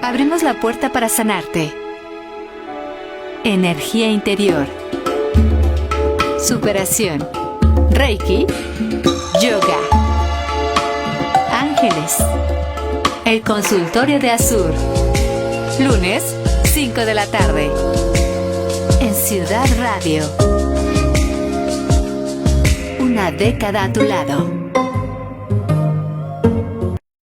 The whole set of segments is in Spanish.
Abrimos la puerta para sanarte. Energía interior. Superación. Reiki. Yoga. Ángeles. El consultorio de Azur. Lunes, 5 de la tarde. En Ciudad Radio. Una década a tu lado.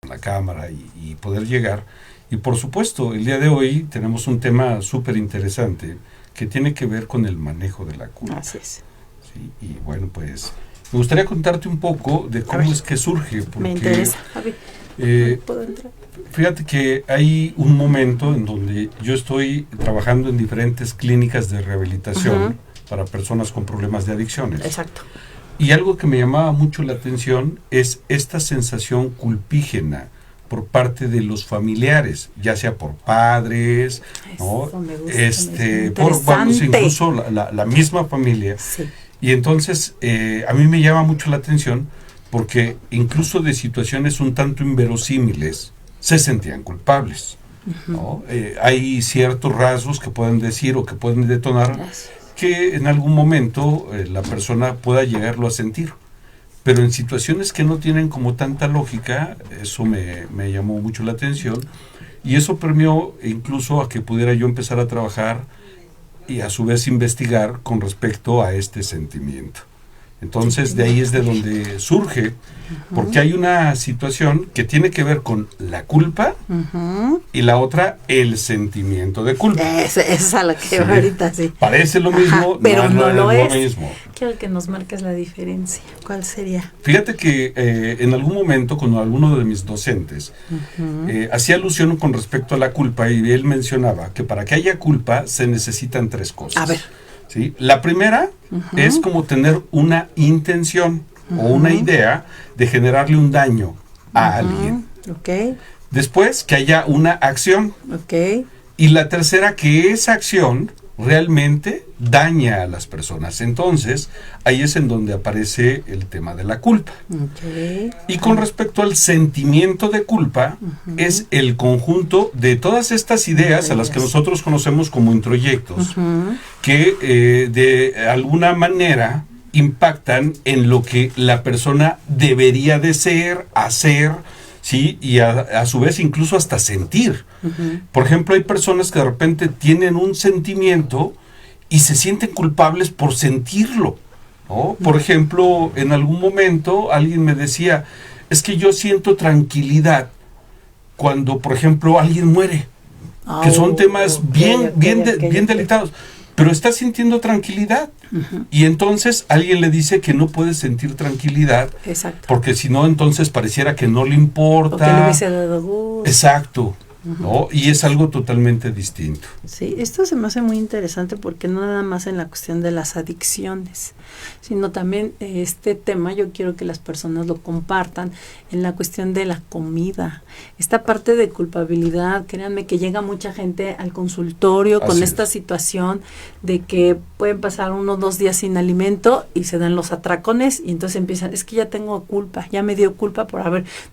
La cámara y poder llegar. Y por supuesto, el día de hoy tenemos un tema súper interesante que tiene que ver con el manejo de la culpa. Así es. Sí, y bueno, pues me gustaría contarte un poco de cómo es que surge. Porque, me interesa, Javi. ¿Puedo entrar? Fíjate que hay un momento en donde yo estoy trabajando en diferentes clínicas de rehabilitación para personas con problemas de adicciones. Exacto. Y algo que me llamaba mucho la atención es esta sensación culpígena por parte de los familiares, ya sea por padres, ¿no? Me gusta, por vamos, incluso la misma familia. Sí. Y entonces a mí me llama mucho la atención porque incluso de situaciones un tanto inverosímiles se sentían culpables, ¿no? Hay ciertos rasgos que pueden decir o que pueden detonar que en algún momento la persona pueda llegarlo a sentir. Pero en situaciones que no tienen como tanta lógica, eso me llamó mucho la atención y eso permeó incluso a que pudiera yo empezar a trabajar y a su vez investigar con respecto a este sentimiento. Entonces de ahí es de donde surge, porque hay una situación que tiene que ver con la culpa y la otra el sentimiento de culpa. Esa es a la que ahorita sí. Parece lo mismo, pero no lo es. Lo mismo. Quiero que nos marques la diferencia. ¿Cuál sería? Fíjate que en algún momento con alguno de mis docentes hacía alusión con respecto a la culpa y él mencionaba que para que haya culpa se necesitan tres cosas. A ver. ¿Sí? La primera es como tener una intención o una idea de generarle un daño a alguien. Okay. Después, que haya una acción. Okay. Y la tercera, que esa acción realmente daña a las personas. Entonces, ahí es en donde aparece el tema de la culpa. Okay. Y con respecto al sentimiento de culpa, es el conjunto de todas estas ideas a las que nosotros conocemos como introyectos, que de alguna manera impactan en lo que la persona debería de ser, hacer, ¿sí? Y a su vez incluso hasta sentir. Por ejemplo, hay personas que de repente tienen un sentimiento y se sienten culpables por sentirlo, ¿no? Por ejemplo, en algún momento alguien me decía, es que yo siento tranquilidad cuando, por ejemplo, alguien muere, que son temas bien delicados, pero está sintiendo tranquilidad. Y entonces alguien le dice que no puede sentir tranquilidad. Exacto. Porque si no, entonces pareciera que no le importa. O que le hubiese dado gusto. Exacto. ¿No? Y es algo totalmente distinto. Sí, esto se me hace muy interesante porque no nada más en la cuestión de las adicciones, sino también este tema yo quiero que las personas lo compartan en la cuestión de la comida. Esta parte de culpabilidad, créanme que llega mucha gente al consultorio con esta situación de que pueden pasar 1 o 2 días sin alimento y se dan los atracones y entonces empiezan, es que ya tengo culpa, ya me dio culpa por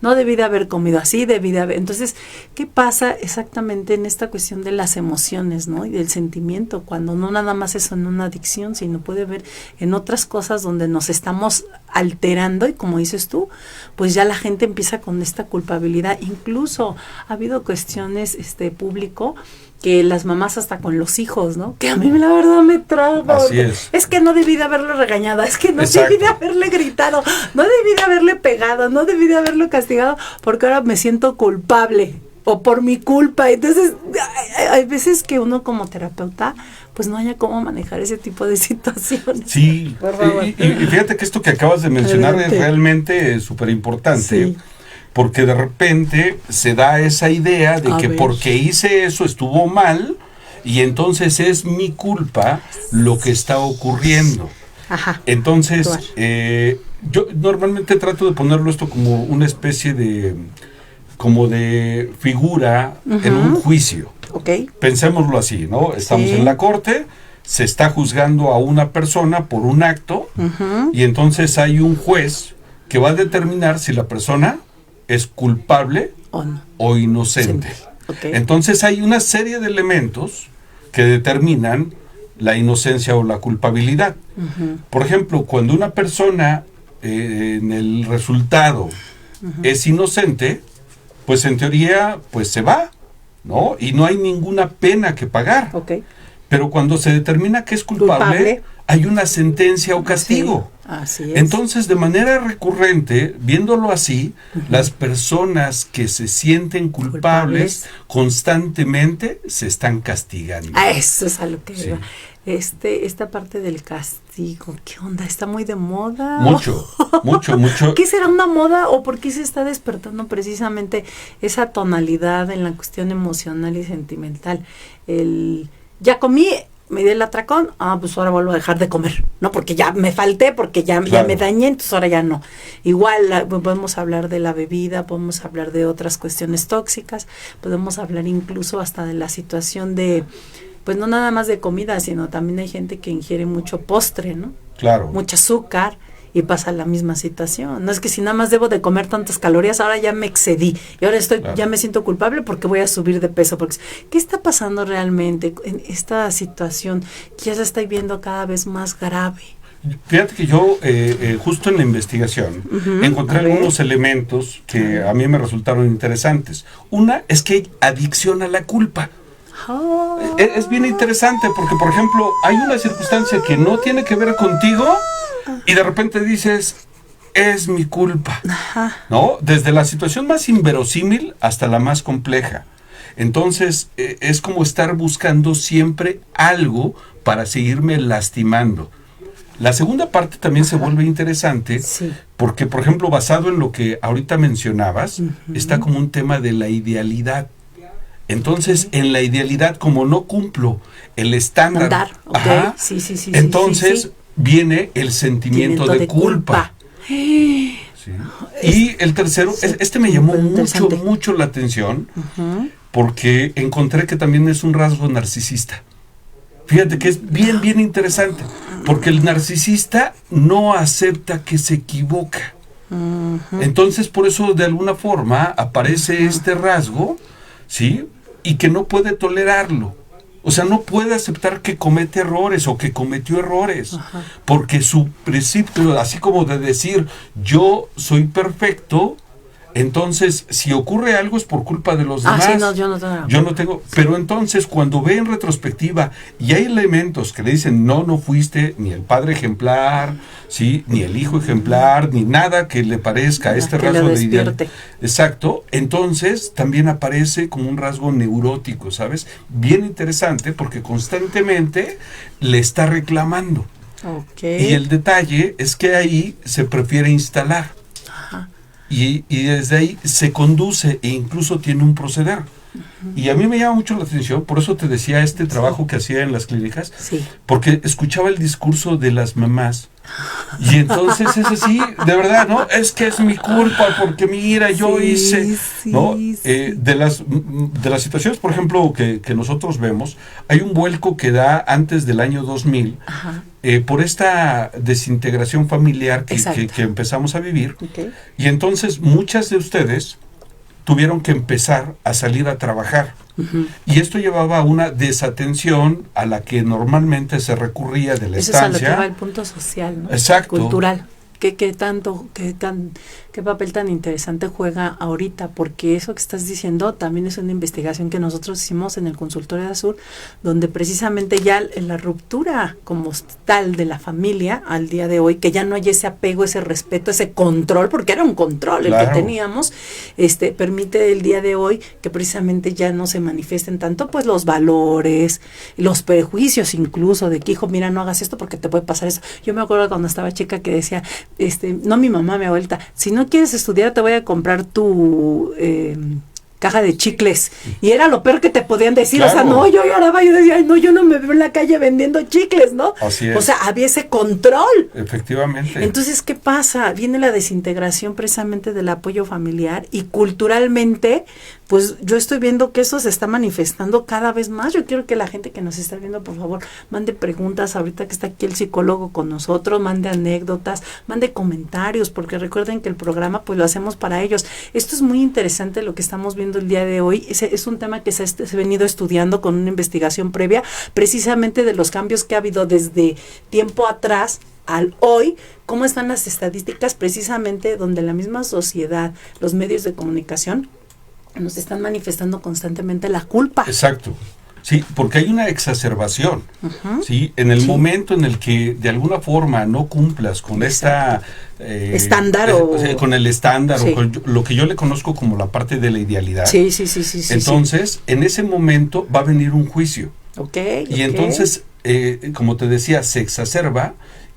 no debí de haber comido así, debí de haber. Entonces, ¿qué pasa exactamente en esta cuestión de las emociones, ¿no? Y del sentimiento, cuando no nada más es en una adicción, sino puede ver en otras cosas donde nos estamos alterando y como dices tú, pues ya la gente empieza con esta culpabilidad. Incluso ha habido cuestiones público que las mamás hasta con los hijos, ¿no? Que a mí la verdad me trago. Así es. Es que no debí de haberlo regañado, es que no debí de haberle gritado, no debí de haberle pegado, no debí de haberlo castigado, porque ahora me siento culpable. O por mi culpa. Entonces, hay veces que uno como terapeuta, pues no haya cómo manejar ese tipo de situaciones. Sí, y fíjate que esto que acabas de mencionar es realmente súper importante, sí. Porque de repente se da esa idea de que porque hice eso estuvo mal, y entonces es mi culpa lo que está ocurriendo. Ajá. Entonces, yo normalmente trato de ponerlo esto como una especie de figura en un juicio. Okay. Pensémoslo así, ¿no? Estamos en la corte, se está juzgando a una persona por un acto, y entonces hay un juez que va a determinar si la persona es culpable o inocente. Okay. Entonces hay una serie de elementos que determinan la inocencia o la culpabilidad. Por ejemplo, cuando una persona en el resultado es inocente, pues en teoría pues se va, ¿no? Y no hay ninguna pena que pagar. Okay. Pero cuando se determina que es culpable, hay una sentencia o castigo. Sí, así es. Entonces, de manera recurrente, viéndolo así, las personas que se sienten culpables constantemente se están castigando. Eso es a lo que iba. Esta parte del castigo, ¿qué onda? ¿Está muy de moda? Mucho. ¿Qué será una moda o por qué se está despertando precisamente esa tonalidad en la cuestión emocional y sentimental? Ya comí, me di el atracón, pues ahora vuelvo a dejar de comer, ¿no? Porque ya me falté, porque ya me dañé, entonces ahora ya no. Igual podemos hablar de la bebida, podemos hablar de otras cuestiones tóxicas, podemos hablar incluso hasta de la situación de, pues no nada más de comida, sino también hay gente que ingiere mucho postre, ¿no? Claro. Mucho azúcar. Y pasa la misma situación. No es que si nada más debo de comer tantas calorías, ahora ya me excedí. Y ahora ya me siento culpable porque voy a subir de peso. ¿Qué está pasando realmente en esta situación que ya se está viendo cada vez más grave? Fíjate que yo, justo en la investigación, encontré algunos elementos que a mí me resultaron interesantes. Una es que hay adicción a la culpa. Es bien interesante porque, por ejemplo, hay una circunstancia que no tiene que ver contigo y de repente dices, es mi culpa, ¿no? Desde la situación más inverosímil hasta la más compleja. Entonces, es como estar buscando siempre algo para seguirme lastimando. La segunda parte también se vuelve interesante porque, por ejemplo, basado en lo que ahorita mencionabas, está como un tema de la idealidad. Entonces, en la idealidad, como no cumplo el estándar, entonces viene el sentimiento de culpa. Sí. Y el tercero, este me llamó mucho la atención, porque encontré que también es un rasgo narcisista. Fíjate que es bien interesante, porque el narcisista no acepta que se equivoca. Entonces, por eso, de alguna forma, aparece este rasgo, ¿sí? Y que no puede tolerarlo. O sea, no puede aceptar que comete errores o que cometió errores. Porque su principio, así como de decir, yo soy perfecto, entonces, si ocurre algo es por culpa de los demás. Yo no tengo. Pero entonces, cuando ve en retrospectiva y hay elementos que le dicen, no fuiste ni el padre ejemplar, ¿sí? Ni el hijo ejemplar, ni nada que le parezca este rasgo de idealidad. Exacto. Entonces, también aparece como un rasgo neurótico, ¿sabes? Bien interesante porque constantemente le está reclamando. Y el detalle es que ahí se prefiere instalar. Y desde ahí se conduce e incluso tiene un proceder. Y a mí me llama mucho la atención, por eso te decía trabajo que hacía en las clínicas, porque escuchaba el discurso de las mamás. Y entonces es así, de verdad, ¿no? Es que es mi culpa, porque mira, yo hice, ¿no? De las situaciones, por ejemplo, que nosotros vemos, hay un vuelco que da antes del año 2000, por esta desintegración familiar que empezamos a vivir. Y entonces muchas de ustedes tuvieron que empezar a salir a trabajar. Y esto llevaba a una desatención a la que normalmente se recurría de la estancia. Eso es a lo que va el punto social, ¿no? Exacto. Cultural. ¿Qué papel tan interesante juega ahorita? Porque eso que estás diciendo también es una investigación que nosotros hicimos en el consultorio de Azur, donde precisamente ya en la ruptura como tal de la familia al día de hoy, que ya no hay ese apego, ese respeto, ese control, porque era un control el que teníamos, permite el día de hoy que precisamente ya no se manifiesten tanto pues los valores, los prejuicios incluso de que, hijo, mira, no hagas esto porque te puede pasar eso. Yo me acuerdo cuando estaba chica que decía, no mi mamá, mi abuelita, si no quieres estudiar te voy a comprar tu caja de chicles. Y era lo peor que te podían decir. Claro. O sea, no, yo lloraba, yo decía, ay, no, yo no me veo en la calle vendiendo chicles, ¿no? Así es. O sea, había ese control. Efectivamente. Entonces, ¿qué pasa? Viene la desintegración precisamente del apoyo familiar y culturalmente, pues yo estoy viendo que eso se está manifestando cada vez más. Yo quiero que la gente que nos está viendo, por favor, mande preguntas, ahorita que está aquí el psicólogo con nosotros, mande anécdotas, mande comentarios, porque recuerden que el programa pues lo hacemos para ellos. Esto es muy interesante lo que estamos viendo viviendo el día de hoy es un tema que se ha venido estudiando con una investigación previa, precisamente de los cambios que ha habido desde tiempo atrás al hoy, cómo están las estadísticas, precisamente donde la misma sociedad, los medios de comunicación, nos están manifestando constantemente la culpa. Exacto. Sí, porque hay una exacerbación, ¿sí? En el momento en el que de alguna forma no cumplas con esta... estándar con el estándar, sí, o con lo que yo le conozco como la parte de la idealidad. Sí. Entonces, en ese momento va a venir un juicio. Y entonces, como te decía, se exacerba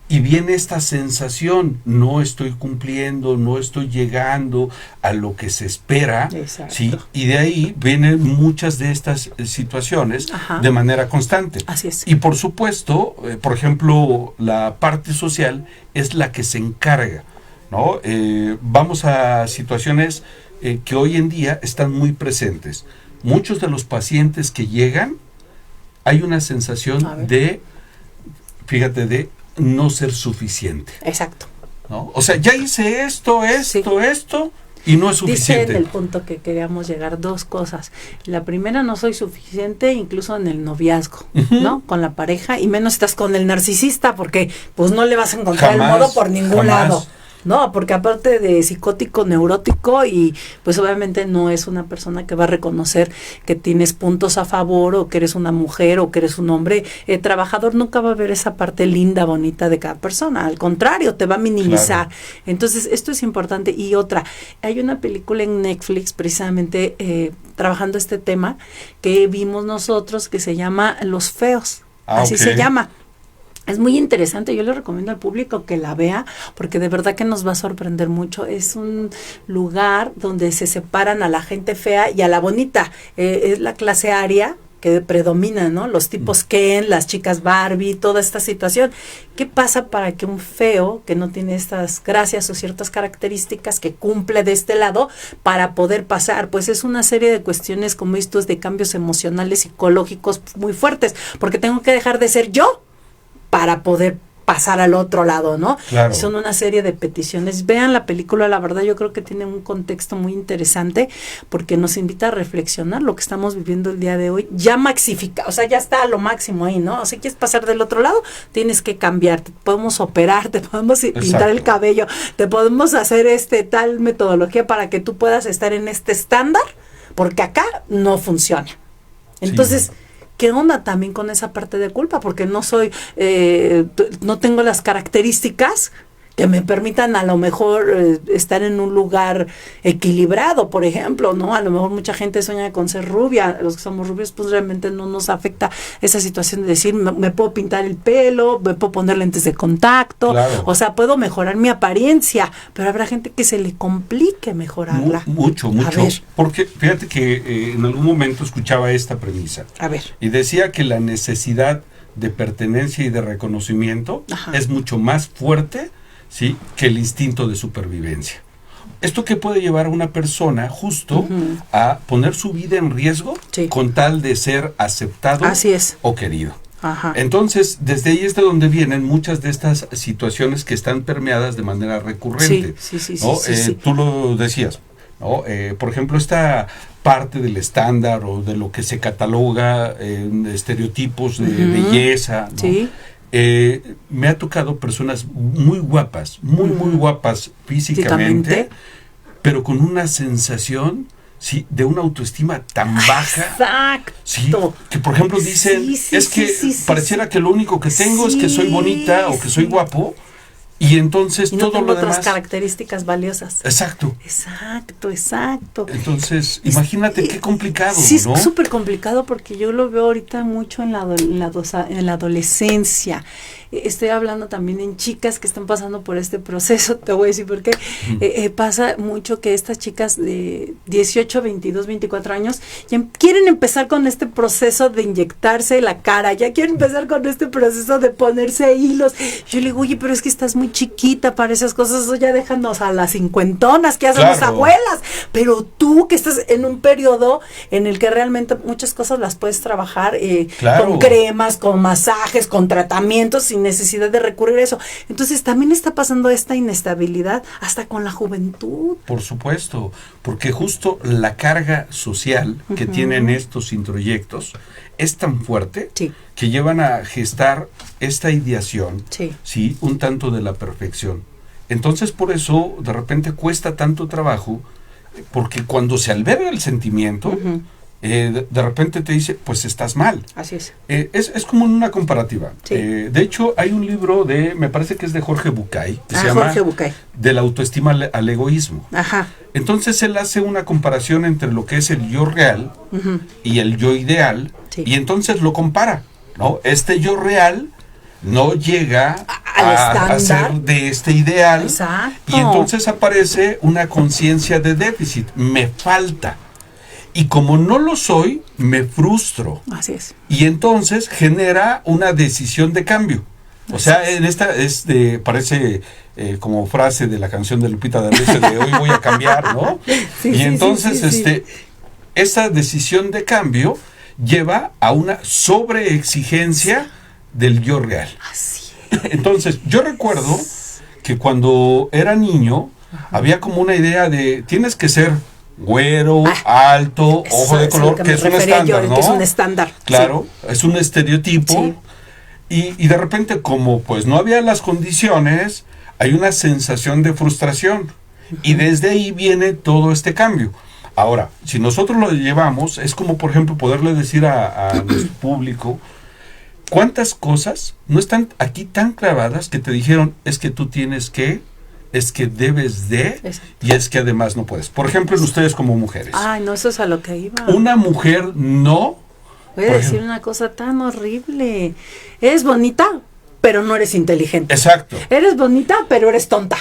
y viene esta sensación, no estoy cumpliendo, no estoy llegando a lo que se espera, ¿sí? Y de ahí vienen muchas de estas situaciones de manera constante. Así es. Y por supuesto, por ejemplo, la parte social es la que se encarga, ¿no? Vamos a situaciones que hoy en día están muy presentes. Muchos de los pacientes que llegan, hay una sensación de, fíjate, de no ser suficiente. Exacto. ¿No? O sea, ya hice esto, y no es suficiente. Dice en el punto que queríamos llegar 2 cosas. La primera, no soy suficiente incluso en el noviazgo, ¿no? Con la pareja, y menos estás con el narcisista, porque pues no le vas a encontrar el modo por ningún lado. No, porque aparte de psicótico, neurótico, y pues obviamente no es una persona que va a reconocer que tienes puntos a favor, o que eres una mujer, o que eres un hombre trabajador. Nunca va a ver esa parte linda, bonita de cada persona. Al contrario, te va a minimizar. Claro. Entonces, esto es importante. Y otra, hay una película en Netflix precisamente trabajando este tema que vimos nosotros, que se llama Los Feos. Así se llama. Es muy interesante, yo le recomiendo al público que la vea, porque de verdad que nos va a sorprender mucho. Es un lugar donde se separan a la gente fea y a la bonita. Es la clase aria que predomina, ¿no? Los tipos Ken, las chicas Barbie, toda esta situación. ¿Qué pasa para que un feo, que no tiene estas gracias o ciertas características, que cumple de este lado, para poder pasar? Pues es una serie de cuestiones, como estos, de cambios emocionales, psicológicos muy fuertes, porque tengo que dejar de ser yo para poder pasar al otro lado, ¿no? Claro. Son una serie de peticiones. Vean la película, la verdad yo creo que tiene un contexto muy interesante, porque nos invita a reflexionar lo que estamos viviendo el día de hoy, ya maxifica, o sea, ya está a lo máximo ahí, ¿no? O sea, quieres pasar del otro lado, tienes que cambiar, te podemos operar, te podemos pintar el cabello, te podemos hacer tal metodología para que tú puedas estar en este estándar, porque acá no funciona. Entonces, ¿qué onda también con esa parte de culpa? Porque no soy, no tengo las características que me permitan a lo mejor estar en un lugar equilibrado, por ejemplo, ¿no? A lo mejor mucha gente sueña con ser rubia, los que somos rubios, pues realmente no nos afecta esa situación de decir, me puedo pintar el pelo, me puedo poner lentes de contacto, claro. O sea, puedo mejorar mi apariencia, pero habrá gente que se le complique mejorarla. Mucho, porque fíjate que en algún momento escuchaba esta premisa. A ver. Y decía que la necesidad de pertenencia y de reconocimiento es mucho más fuerte, ¿sí?, que el instinto de supervivencia. Esto que puede llevar a una persona justo a poner su vida en riesgo con tal de ser aceptado o querido. Entonces, desde ahí es de donde vienen muchas de estas situaciones que están permeadas de manera recurrente. ¿No? Tú lo decías, ¿no? Por ejemplo, esta parte del estándar o de lo que se cataloga en estereotipos de belleza, ¿no? Me ha tocado personas muy guapas, muy guapas físicamente, pero con una sensación, de una autoestima tan baja. Exacto. Que por ejemplo dicen, pareciera que lo único que tengo es que soy bonita o que soy guapo. Y entonces y no todo tengo lo demás. otras características valiosas. Exacto. Entonces, imagínate qué complicado, sí, ¿no? Es súper complicado, porque yo lo veo ahorita mucho en la adolescencia. Estoy hablando también en chicas que están pasando por este proceso. Te voy a decir por qué. Pasa mucho que estas chicas de 18, 22, 24 años ya quieren empezar con este proceso de inyectarse la cara, ya quieren empezar con este proceso de ponerse hilos. Yo le digo, oye, pero es que estás muy chiquita para esas cosas, eso ya déjanos a las cincuentonas que hacen las abuelas, pero tú que estás en un periodo en el que realmente muchas cosas las puedes trabajar con cremas, con masajes, con tratamientos, sin necesidad de recurrir a eso. Entonces también está pasando esta inestabilidad hasta con la juventud. Por supuesto, porque justo la carga social que tienen estos introyectos es tan fuerte que llevan a gestar esta ideación, ¿sí? Un tanto de la perfección. Entonces por eso de repente cuesta tanto trabajo, porque cuando se alberga el sentimiento, de repente te dice, pues estás mal. Así es. Es como una comparativa. De hecho, hay un libro me parece que es de Jorge Bucay, que se llama De la autoestima al egoísmo. Ajá. Entonces él hace una comparación entre lo que es el yo real y el yo ideal, y entonces lo compara, ¿no? Este yo real no llega a ser de este ideal. Exacto. Y entonces aparece una conciencia de déficit, me falta. Y como no lo soy, me frustro. Así es. Y entonces genera una decisión de cambio. O sea, en esta parece como frase de la canción de Lupita D'Alessio de hoy voy a cambiar, ¿no? Y entonces esa decisión de cambio lleva a una sobreexigencia del yo real. Así es. Entonces, yo recuerdo que cuando era niño había como una idea de tienes que ser güero, alto, ojo de color, que es un estándar, ¿no? Que es un estándar. Claro, es un estereotipo. Sí. Y de repente, como pues no había las condiciones, hay una sensación de frustración. Y desde ahí viene todo este cambio. Ahora, si nosotros lo llevamos, es como, por ejemplo, poderle decir a nuestro público, ¿cuántas cosas no están aquí tan clavadas que te dijeron, es que tú tienes que, es que debes de, y es que además no puedes? Por ejemplo, en ustedes como mujeres. Ay, no, eso es a lo que iba. Una mujer no... Voy a decir una cosa tan horrible. Eres bonita, pero no eres inteligente. Exacto. Eres bonita, pero eres tonta.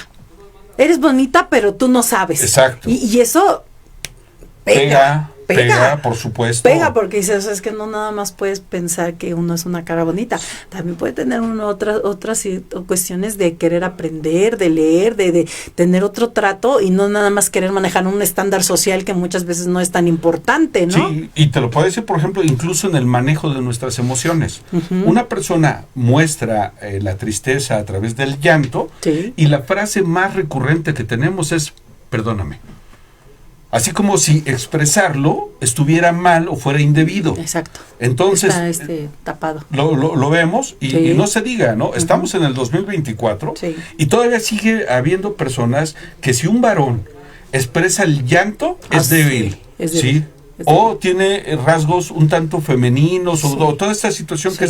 Eres bonita, pero tú no sabes. Exacto. Y eso pega, por supuesto. Pega porque dices, es que no nada más puedes pensar que uno es una cara bonita. También puede tener uno otras cuestiones de querer aprender, de leer, de tener otro trato y no nada más querer manejar un estándar social que muchas veces no es tan importante, ¿no? Sí, y te lo puedo decir, por ejemplo, incluso en el manejo de nuestras emociones. Una persona muestra la tristeza a través del llanto y la frase más recurrente que tenemos es, perdóname. Así como si expresarlo estuviera mal o fuera indebido. Exacto. Entonces, está tapado. Lo vemos y no se diga, ¿no? Estamos en el 2024 y todavía sigue habiendo personas que si un varón expresa el llanto es débil. Es débil. ¿Sí? O tiene rasgos un tanto femeninos o toda esta situación que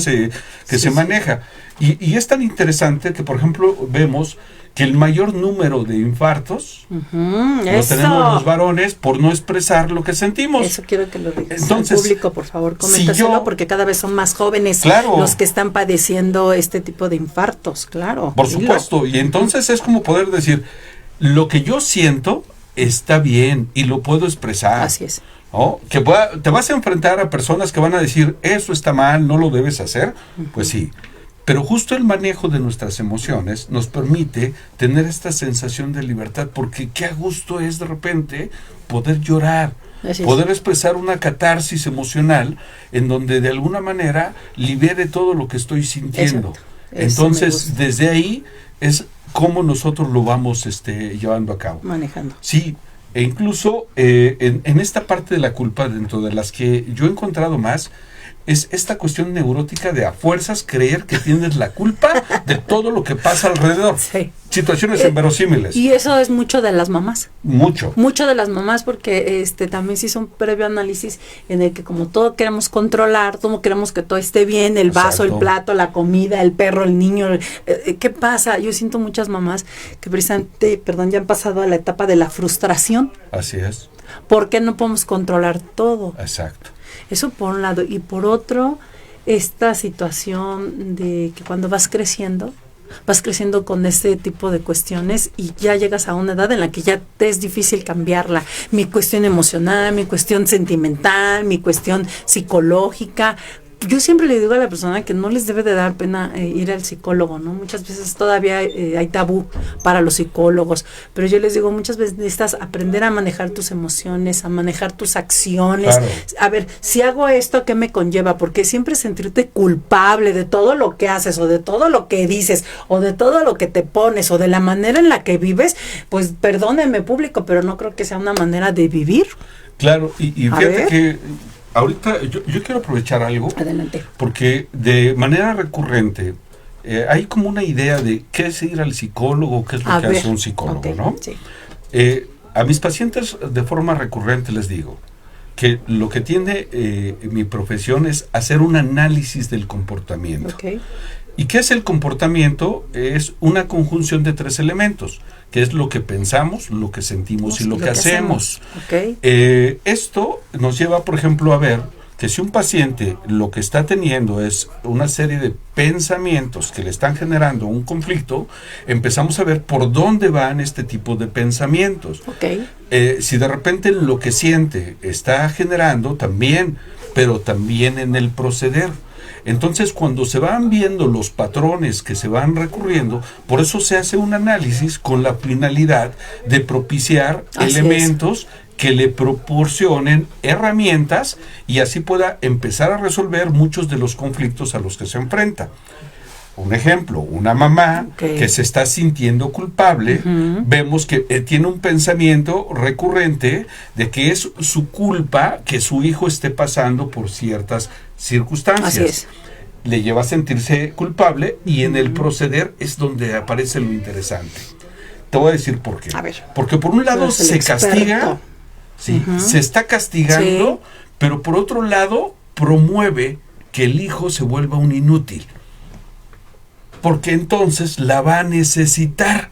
se maneja. Y es tan interesante que, por ejemplo, vemos que el mayor número de infartos lo tenemos los varones por no expresar lo que sentimos. Eso quiero que lo digas. Entonces, al público, por favor, coméntaselo, porque cada vez son más jóvenes los que están padeciendo este tipo de infartos, claro. Por supuesto, y entonces es como poder decir, lo que yo siento está bien y lo puedo expresar. Así es. ¿No? Que te vas a enfrentar a personas que van a decir, eso está mal, no lo debes hacer, pues sí. Pero justo el manejo de nuestras emociones nos permite tener esta sensación de libertad, porque qué a gusto es de repente poder llorar, poder expresar una catarsis emocional en donde de alguna manera libere todo lo que estoy sintiendo. Entonces, desde ahí es cómo nosotros lo vamos llevando a cabo. Manejando. Sí, e incluso en esta parte de la culpa, dentro de las que yo he encontrado más, es esta cuestión neurótica de a fuerzas creer que tienes la culpa de todo lo que pasa alrededor. Sí. Situaciones inverosímiles. Y eso es mucho de las mamás. Mucho de las mamás, porque también se hizo un previo análisis en el que como todo queremos controlar, todo queremos que todo esté bien, el vaso, el plato, la comida, el perro, el niño. ¿Qué pasa? Yo siento muchas mamás que precisamente, ya han pasado a la etapa de la frustración. Así es. Porque no podemos controlar todo. Exacto. Eso por un lado. Y por otro, esta situación de que cuando vas creciendo con ese tipo de cuestiones y ya llegas a una edad en la que ya te es difícil cambiarla. Mi cuestión emocional, mi cuestión sentimental, mi cuestión psicológica, yo siempre le digo a la persona que no les debe de dar pena ir al psicólogo, ¿no? Muchas veces todavía hay tabú para los psicólogos, pero yo les digo, muchas veces necesitas aprender a manejar tus emociones, a manejar tus acciones. Claro. A ver, si hago esto, ¿qué me conlleva? Porque siempre sentirte culpable de todo lo que haces, o de todo lo que dices, o de todo lo que te pones, o de la manera en la que vives, pues perdónenme, público, pero no creo que sea una manera de vivir. Claro, y fíjate que ahorita yo quiero aprovechar algo. Adelante. Porque de manera recurrente hay como una idea de qué es ir al psicólogo, qué es lo que hace un psicólogo, okay, ¿no? Sí. A mis pacientes de forma recurrente les digo que lo que tiene mi profesión es hacer un análisis del comportamiento. Okay. ¿Y qué es el comportamiento? Es una conjunción de 3 elementos, que es lo que pensamos, lo que sentimos y lo que hacemos. Okay. Esto nos lleva, por ejemplo, a ver que si un paciente lo que está teniendo es una serie de pensamientos que le están generando un conflicto, empezamos a ver por dónde van este tipo de pensamientos. Okay. Si de repente lo que siente está generando también, pero también en el proceder. Entonces, cuando se van viendo los patrones que se van recurriendo, por eso se hace un análisis con la finalidad de propiciar elementos que le proporcionen herramientas y así pueda empezar a resolver muchos de los conflictos a los que se enfrenta. Un ejemplo, una mamá que se está sintiendo culpable, vemos que tiene un pensamiento recurrente de que es su culpa que su hijo esté pasando por ciertas circunstancias. Así es. Le lleva a sentirse culpable y en el proceder es donde aparece lo interesante. Te voy a decir por qué. A ver. Porque por un lado se castiga, se está castigando, pero por otro lado promueve que el hijo se vuelva un inútil. Porque entonces la va a necesitar.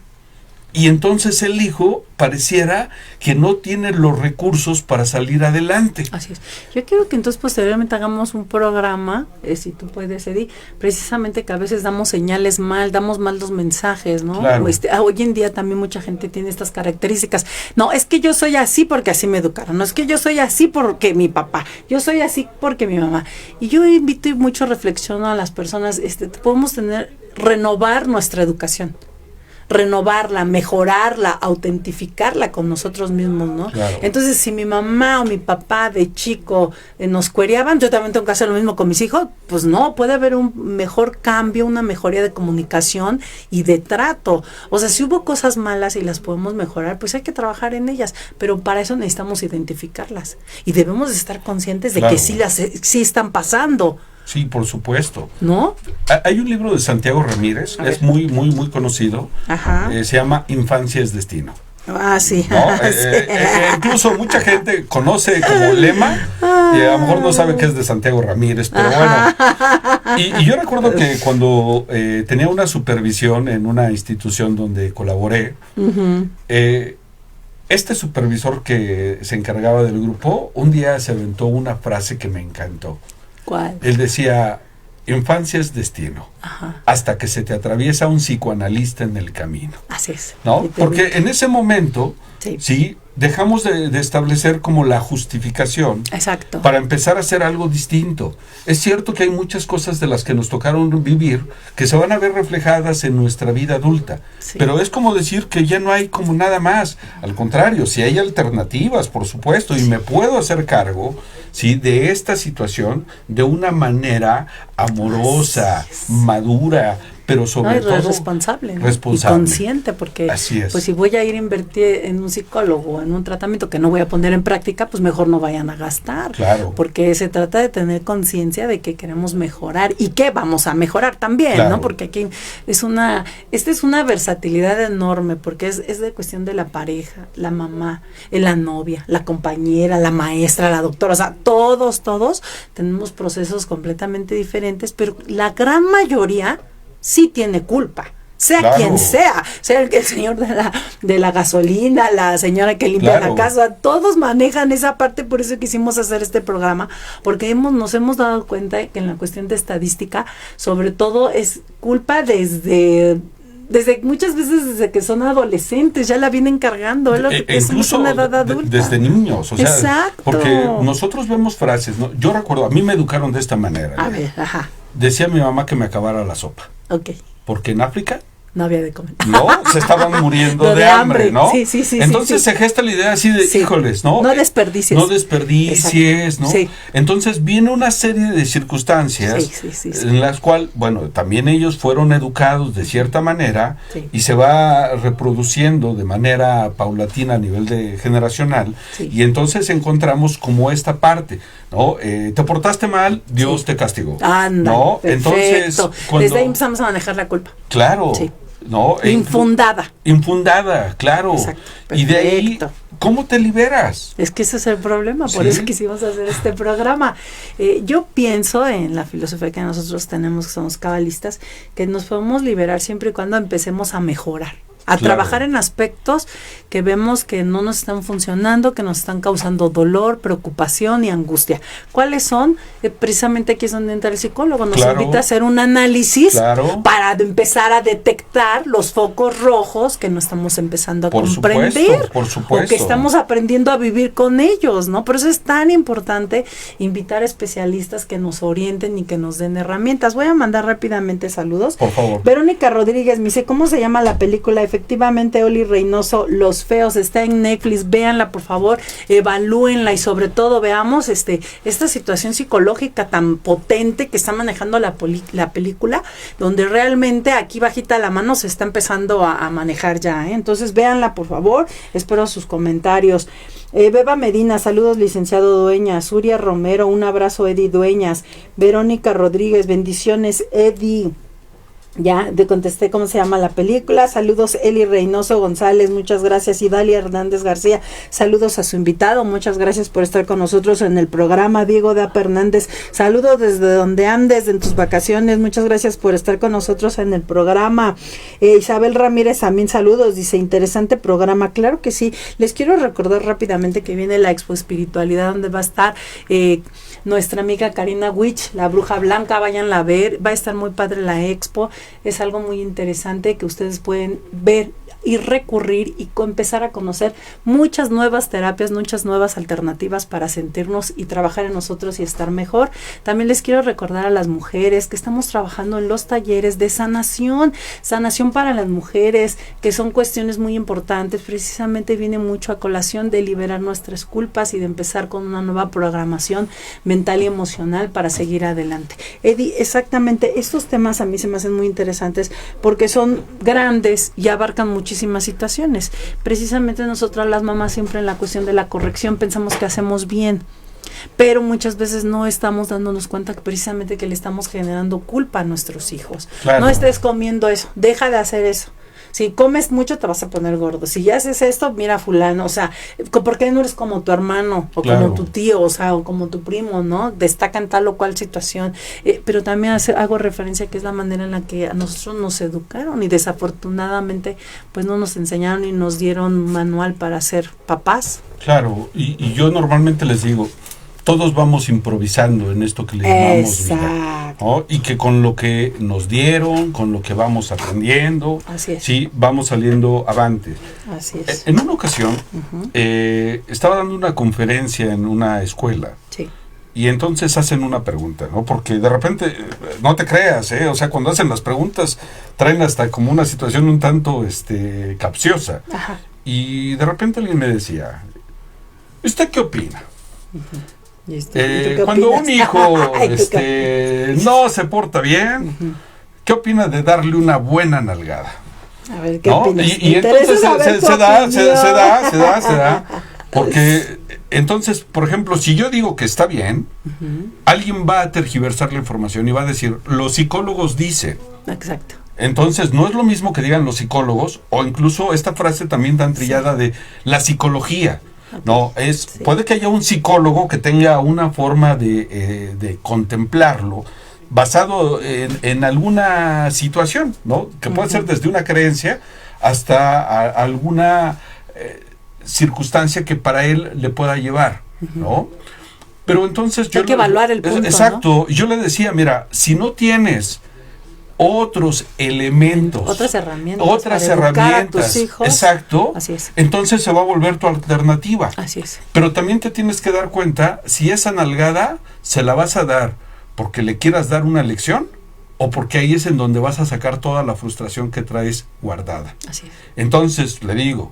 Y entonces el hijo pareciera que no tiene los recursos para salir adelante. Así es. Yo quiero que entonces posteriormente hagamos un programa, si tú puedes, Eddie, precisamente que a veces damos señales mal, damos mal los mensajes, ¿no? Claro. Hoy en día también mucha gente tiene estas características. No, es que yo soy así porque así me educaron. No, es que yo soy así porque mi papá. Yo soy así porque mi mamá. Y yo invito y mucho reflexiono a las personas, podemos renovar nuestra educación. Renovarla, mejorarla, autentificarla con nosotros mismos, ¿no? Claro. Entonces, si mi mamá o mi papá de chico nos cuereaban, yo también tengo que hacer lo mismo con mis hijos, pues no, puede haber un mejor cambio, una mejoría de comunicación y de trato. O sea, si hubo cosas malas y las podemos mejorar, pues hay que trabajar en ellas, pero para eso necesitamos identificarlas y debemos estar conscientes de que sí están pasando. Sí, por supuesto. ¿No? Hay un libro de Santiago Ramírez, es muy conocido. Ajá. Se llama Infancia es Destino. Ah, sí. ¿No? Incluso mucha gente conoce como lema y a lo mejor no sabe que es de Santiago Ramírez, pero bueno. Y yo recuerdo que cuando tenía una supervisión en una institución donde colaboré, este supervisor que se encargaba del grupo, un día se aventó una frase que me encantó. ¿Cuál? Él decía, infancia es destino, hasta que se te atraviesa un psicoanalista en el camino. Así es. ¿No? Porque en ese momento, sí dejamos de establecer como la justificación. Exacto. Para empezar a hacer algo distinto. Es cierto que hay muchas cosas de las que nos tocaron vivir que se van a ver reflejadas en nuestra vida adulta. Sí. Pero es como decir que ya no hay como nada más. Al contrario, si hay alternativas, por supuesto, y me puedo hacer cargo, ¿sí?, de esta situación de una manera amorosa, madura, pero sobre todo responsable, ¿no? Y consciente, porque pues si voy a ir a invertir en un psicólogo, en un tratamiento que no voy a poner en práctica, pues mejor no vayan a gastar. Claro. Porque se trata de tener conciencia de que queremos mejorar y que vamos a mejorar también, ¿no? Porque aquí es una versatilidad enorme, porque es de cuestión de la pareja, la mamá, la novia, la compañera, la maestra, la doctora, o sea, todos tenemos procesos completamente diferentes, pero la gran mayoría sí tiene culpa, sea quien sea el señor de la gasolina, la señora que limpia la casa, todos manejan esa parte. Por eso quisimos hacer este programa, porque nos hemos dado cuenta que en la cuestión de estadística, sobre todo es culpa desde Desde muchas veces desde que son adolescentes ya la vienen cargando, incluso una edad adulta. Desde niños, o sea, exacto. Porque nosotros vemos frases, ¿no? Yo recuerdo, a mí me educaron de esta manera. A ver, ajá. Decía mi mamá que me acabara la sopa. Ok. Porque en África no había de comer. No, se estaban muriendo de hambre, ¿no? Sí, sí, sí. Entonces se gesta la idea así de, híjoles, ¿no? No desperdicies. No desperdicies, ¿no? Sí. Entonces viene una serie de circunstancias en las cuales, bueno, también ellos fueron educados de cierta manera y se va reproduciendo de manera paulatina a nivel de generacional y entonces encontramos como esta parte, ¿no? Te portaste mal, Dios te castigó. Anda, ¿no? Perfecto. Entonces, desde ahí empezamos a manejar la culpa. Claro. Sí. ¿No? Infundada, claro. Exacto, y de ahí, ¿cómo te liberas? Es que ese es el problema, por eso quisimos hacer este programa. Yo pienso en la filosofía que nosotros tenemos, que somos cabalistas, que nos podemos liberar siempre y cuando empecemos a mejorar. A trabajar en aspectos que vemos que no nos están funcionando, que nos están causando dolor, preocupación y angustia. ¿Cuáles son? Precisamente aquí es donde entra el psicólogo. Nos invita a hacer un análisis para empezar a detectar los focos rojos que no estamos empezando a comprender. Por supuesto. O que estamos aprendiendo a vivir con ellos, ¿no? Por eso es tan importante invitar a especialistas que nos orienten y que nos den herramientas. Voy a mandar rápidamente saludos. Por favor. Verónica Rodríguez me dice, ¿cómo se llama la película? Efectivamente, Oli Reynoso, Los Feos, está en Netflix, véanla por favor, evalúenla y sobre todo veamos esta situación psicológica tan potente que está manejando la película, donde realmente aquí bajita la mano se está empezando a manejar ya, ¿eh? Entonces véanla por favor, espero sus comentarios. Beba Medina, saludos licenciado Dueñas. Zuria Romero, un abrazo Eddie Dueñas. Verónica Rodríguez, bendiciones Eddie. Ya te contesté cómo se llama la película. Saludos Eli Reynoso González, muchas gracias. Y Dalia Hernández García, saludos a su invitado, muchas gracias por estar con nosotros en el programa. Diego Dapa Hernández, saludos desde donde andes en tus vacaciones, muchas gracias por estar con nosotros en el programa. Isabel Ramírez también saludos, dice interesante programa. Claro que sí, les quiero recordar rápidamente que viene la Expo Espiritualidad, donde va a estar nuestra amiga Karina Witch, la bruja blanca, váyanla a ver, va a estar muy padre la expo. Es algo muy interesante que ustedes pueden ver y recurrir y empezar a conocer muchas nuevas terapias, muchas nuevas alternativas para sentirnos y trabajar en nosotros y estar mejor. También les quiero recordar a las mujeres que estamos trabajando en los talleres de sanación para las mujeres, que son cuestiones muy importantes. Precisamente viene mucho a colación de liberar nuestras culpas y de empezar con una nueva programación mental y emocional para seguir adelante. Eddie, exactamente, estos temas a mí se me hacen muy interesantes porque son grandes y abarcan muchísimas situaciones. Precisamente nosotras las mamás siempre en la cuestión de la corrección pensamos que hacemos bien, pero muchas veces no estamos dándonos cuenta que precisamente que le estamos generando culpa a nuestros hijos. Claro. No estés comiendo eso, deja de hacer eso. Si comes mucho te vas a poner gordo. Si ya haces esto, mira fulano, o sea, ¿por qué no eres como tu hermano? O como tu tío, o sea, o como tu primo, ¿no? Destaca en tal o cual situación. Pero también hago referencia que es la manera en la que a nosotros nos educaron y desafortunadamente pues no nos enseñaron y nos dieron manual para ser papás. Claro, y yo normalmente les digo, todos vamos improvisando en esto que le llamamos vida, ¿no? Y que con lo que nos dieron, con lo que vamos aprendiendo, sí, vamos saliendo avante. Así es. En una ocasión, estaba dando una conferencia en una escuela. Sí. Y entonces hacen una pregunta, ¿no? Porque de repente, no te creas, o sea, cuando hacen las preguntas, traen hasta como una situación un tanto capciosa. Ajá. Y de repente alguien me decía, ¿usted qué opina? Cuando un hijo no se porta bien, ¿qué opina de darle una buena nalgada? A ver, ¿qué opinas? Y entonces se da, porque entonces, por ejemplo, si yo digo que está bien, alguien va a tergiversar la información y va a decir, los psicólogos dicen. Exacto. Entonces, no es lo mismo que digan los psicólogos, o incluso esta frase también tan trillada de la psicología. No, puede que haya un psicólogo que tenga una forma de contemplarlo basado en alguna situación, ¿no? Que puede ser desde una creencia hasta alguna circunstancia que para él le pueda llevar, ¿no? Pero entonces hay que evaluar el punto, exacto, ¿no? Yo le decía, mira, si no tienes otros elementos, otras herramientas para educar a tus hijos. Exacto. Así es. Entonces se va a volver tu alternativa. Así es. Pero también te tienes que dar cuenta si esa nalgada se la vas a dar porque le quieras dar una lección o porque ahí es en donde vas a sacar toda la frustración que traes guardada. Así es. Entonces, le digo,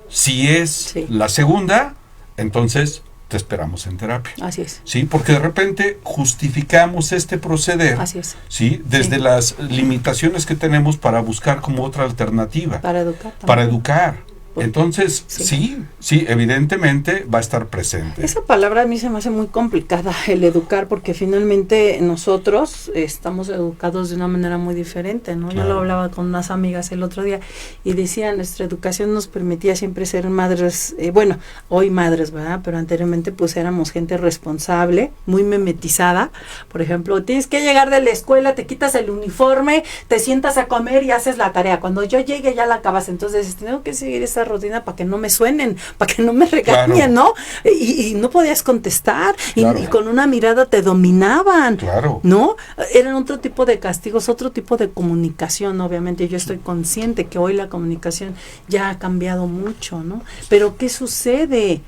si es la segunda, entonces te esperamos en terapia. Así es. Sí, porque de repente justificamos este proceder. Así es. Sí, desde las limitaciones que tenemos para buscar como otra alternativa. Para educar también. Para educar. Entonces, sí, evidentemente va a estar presente. Esa palabra a mí se me hace muy complicada, el educar, porque finalmente nosotros estamos educados de una manera muy diferente, ¿no? Claro. Yo lo hablaba con unas amigas el otro día y decía, nuestra educación nos permitía siempre ser madres, bueno, hoy madres, ¿verdad? Pero anteriormente pues éramos gente responsable, muy memetizada. Por ejemplo, tienes que llegar de la escuela, te quitas el uniforme, te sientas a comer y haces la tarea. Cuando yo llegue ya la acabas, entonces tengo que seguir esa rutina para que no me suenen, para que no me regañen, ¿no? Y no podías contestar, y con una mirada te dominaban, ¿no? Eran otro tipo de castigos, otro tipo de comunicación, obviamente. Yo estoy consciente que hoy la comunicación ya ha cambiado mucho, ¿no? Pero ¿qué sucede?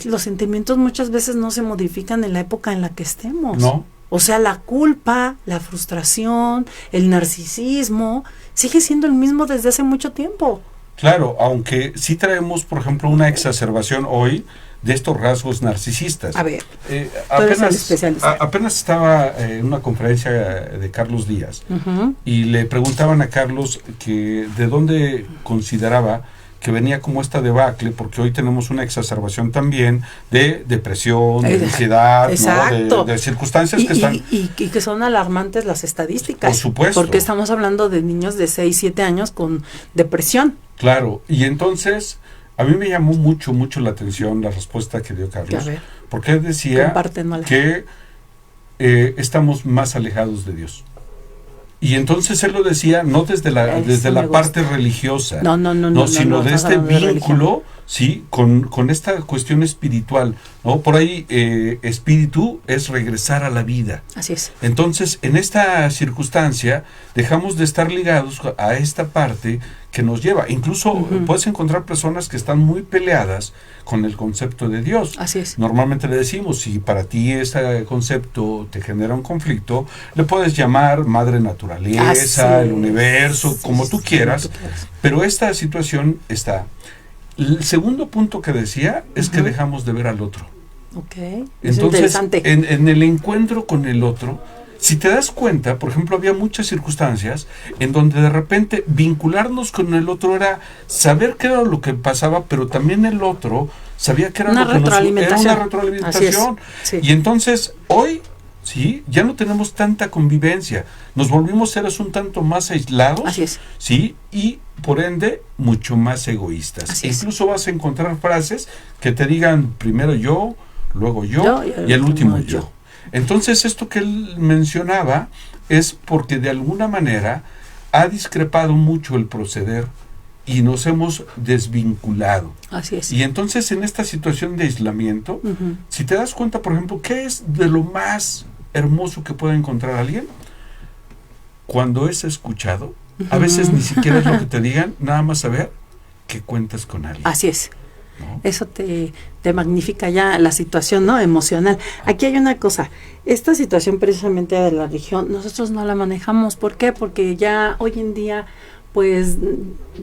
Los sentimientos muchas veces no se modifican en la época en la que estemos. No. O sea, la culpa, la frustración, el narcisismo, sigue siendo el mismo desde hace mucho tiempo. Claro, aunque sí traemos, por ejemplo, una exacerbación hoy de estos rasgos narcisistas. A ver, apenas estaba en una conferencia de Carlos Díaz y le preguntaban a Carlos que de dónde consideraba que venía como esta debacle, porque hoy tenemos una exacerbación también de depresión, de ansiedad, ¿no? de circunstancias que están... Y que son alarmantes las estadísticas. Por supuesto. Porque estamos hablando de niños de 6, 7 años con depresión. Claro, y entonces a mí me llamó mucho la atención la respuesta que dio Carlos, porque él decía que estamos más alejados de Dios. Y entonces él lo decía no desde la parte religiosa, sino de este vínculo, sí, con esta cuestión espiritual, ¿no? Por ahí espíritu es regresar a la vida. Así es. Entonces, en esta circunstancia dejamos de estar ligados a esta parte que nos lleva. Incluso puedes encontrar personas que están muy peleadas con el concepto de Dios. Así es. Normalmente le decimos, si para ti ese concepto te genera un conflicto, le puedes llamar madre naturaleza, el universo, como tú quieras, pero esta situación está. El segundo punto que decía es que dejamos de ver al otro. Okay. Entonces, en el encuentro con el otro, si te das cuenta, por ejemplo, había muchas circunstancias en donde de repente vincularnos con el otro era saber qué era lo que pasaba, pero también el otro sabía que era lo que era una retroalimentación. Sí. Y entonces, hoy, sí, ya no tenemos tanta convivencia. Nos volvimos seres un tanto más aislados. Así es. Sí, y por ende, mucho más egoístas. Así Incluso vas a encontrar frases que te digan primero yo, luego yo y el último yo. Entonces, esto que él mencionaba es porque de alguna manera ha discrepado mucho el proceder y nos hemos desvinculado. Así es. Y entonces, en esta situación de aislamiento, si te das cuenta, por ejemplo, ¿qué es de lo más hermoso que puede encontrar alguien? Cuando es escuchado, a veces ni siquiera es lo que te digan, nada más saber que cuentas con alguien. Así es. ¿No? Eso te magnifica ya la situación, ¿no? Emocional. Aquí hay una cosa, esta situación precisamente de la religión, nosotros no la manejamos. ¿Por qué? Porque ya hoy en día pues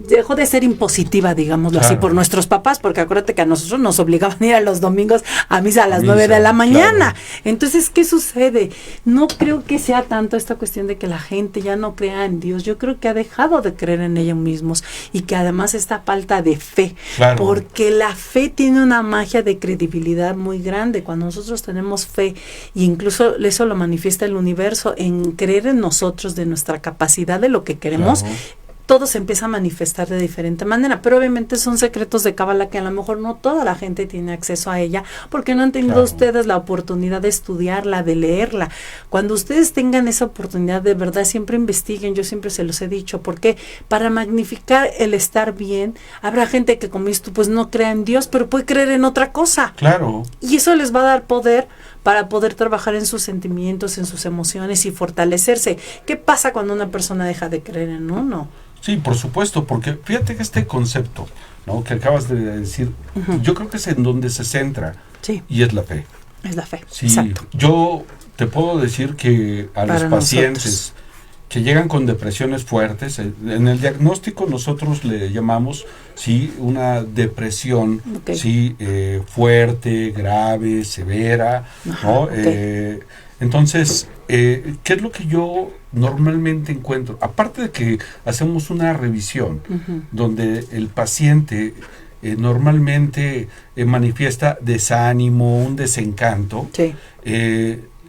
dejó de ser impositiva, digámoslo así, por nuestros papás, porque acuérdate que a nosotros nos obligaban a ir a los domingos a misa a las 9 de la mañana. Entonces, ¿qué sucede? No creo que sea tanto esta cuestión de que la gente ya no crea en Dios. Yo creo que ha dejado de creer en ellos mismos y que además esta falta de fe, porque la fe tiene una magia de credibilidad muy grande. Cuando nosotros tenemos fe, y incluso eso lo manifiesta el universo, en creer en nosotros, de nuestra capacidad, de lo que queremos, todo se empieza a manifestar de diferente manera, pero obviamente son secretos de cábala que a lo mejor no toda la gente tiene acceso a ella, porque no han tenido ustedes la oportunidad de estudiarla, de leerla. Cuando ustedes tengan esa oportunidad, de verdad, siempre investiguen. Yo siempre se los he dicho, porque para magnificar el estar bien, habrá gente que, como dices tú, pues no crea en Dios, pero puede creer en otra cosa. Claro. Y eso les va a dar poder para poder trabajar en sus sentimientos, en sus emociones y fortalecerse. ¿Qué pasa cuando una persona deja de creer en uno? Sí, por supuesto, porque fíjate que este concepto, ¿no?, que acabas de decir, yo creo que es en donde se centra, sí, y es la fe. Es la fe, sí, exacto. Yo te puedo decir que a Para los pacientes nosotros que llegan con depresiones fuertes, en el diagnóstico nosotros le llamamos, sí, una depresión, Okay. sí, fuerte, grave, severa, Ajá, ¿no? okay. Entonces, ¿qué es lo que yo normalmente encuentro? Aparte de que hacemos una revisión donde el paciente normalmente manifiesta desánimo, un desencanto, Sí,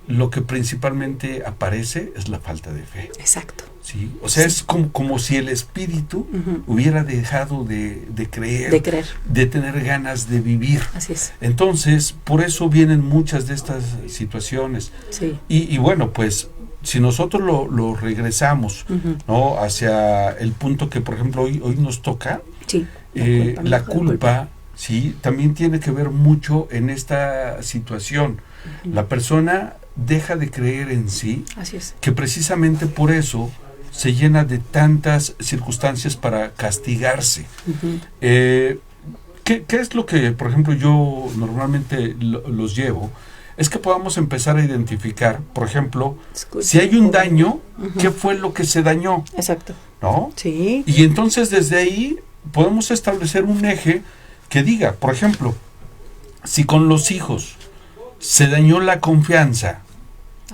lo que principalmente aparece es la falta de fe. exacto. ¿Sí? O sea, Sí. es como si el espíritu hubiera dejado de creer, De creer. de tener ganas de vivir. Así es. Entonces, por eso vienen muchas de estas situaciones. Sí. Y bueno, pues, si nosotros lo regresamos, ¿no?, hacia el punto que, por ejemplo, hoy nos toca, Sí. la culpa, sí, también tiene que ver mucho en esta situación. La persona deja de creer en sí, Así es. que precisamente por eso se llena de tantas circunstancias para castigarse. ¿Qué es lo que, por ejemplo, yo normalmente los llevo? Es que podamos empezar a identificar, por ejemplo, si hay un daño, ¿qué fue lo que se dañó? Exacto. ¿No? Sí. Y entonces desde ahí podemos establecer un eje que diga, por ejemplo, si con los hijos se dañó la confianza,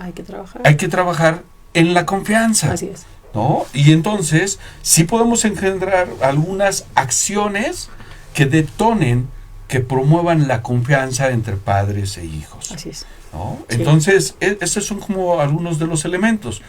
Hay que trabajar. hay que trabajar en la confianza. Así es. ¿No? Y entonces sí podemos engendrar algunas acciones que detonen, que promuevan la confianza entre padres e hijos. Así es. ¿No? Sí. Entonces, esos son como algunos de los elementos.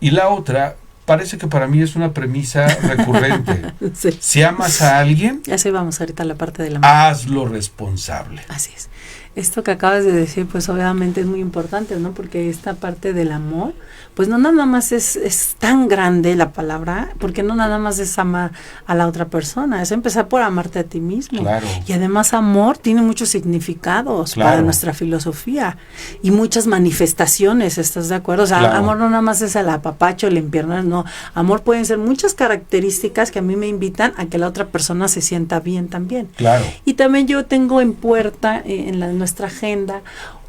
Y la otra, parece que para mí es una premisa recurrente. Sí. Si amas a alguien, Ya se vamos ahorita a la parte de la hazlo responsable. Así es. Esto que acabas de decir, pues obviamente es muy importante, ¿no? Porque esta parte del amor, pues no nada más es tan grande la palabra, porque no nada más es amar a la otra persona, es empezar por amarte a ti mismo. Claro. Y además amor tiene muchos significados Claro. para nuestra filosofía y muchas manifestaciones, ¿estás de acuerdo? O sea, Claro. amor no nada más es el apapacho, el empiernar, no. Amor pueden ser muchas características que a mí me invitan a que la otra persona se sienta bien también. Claro. Y también yo tengo en puerta, nuestra agenda,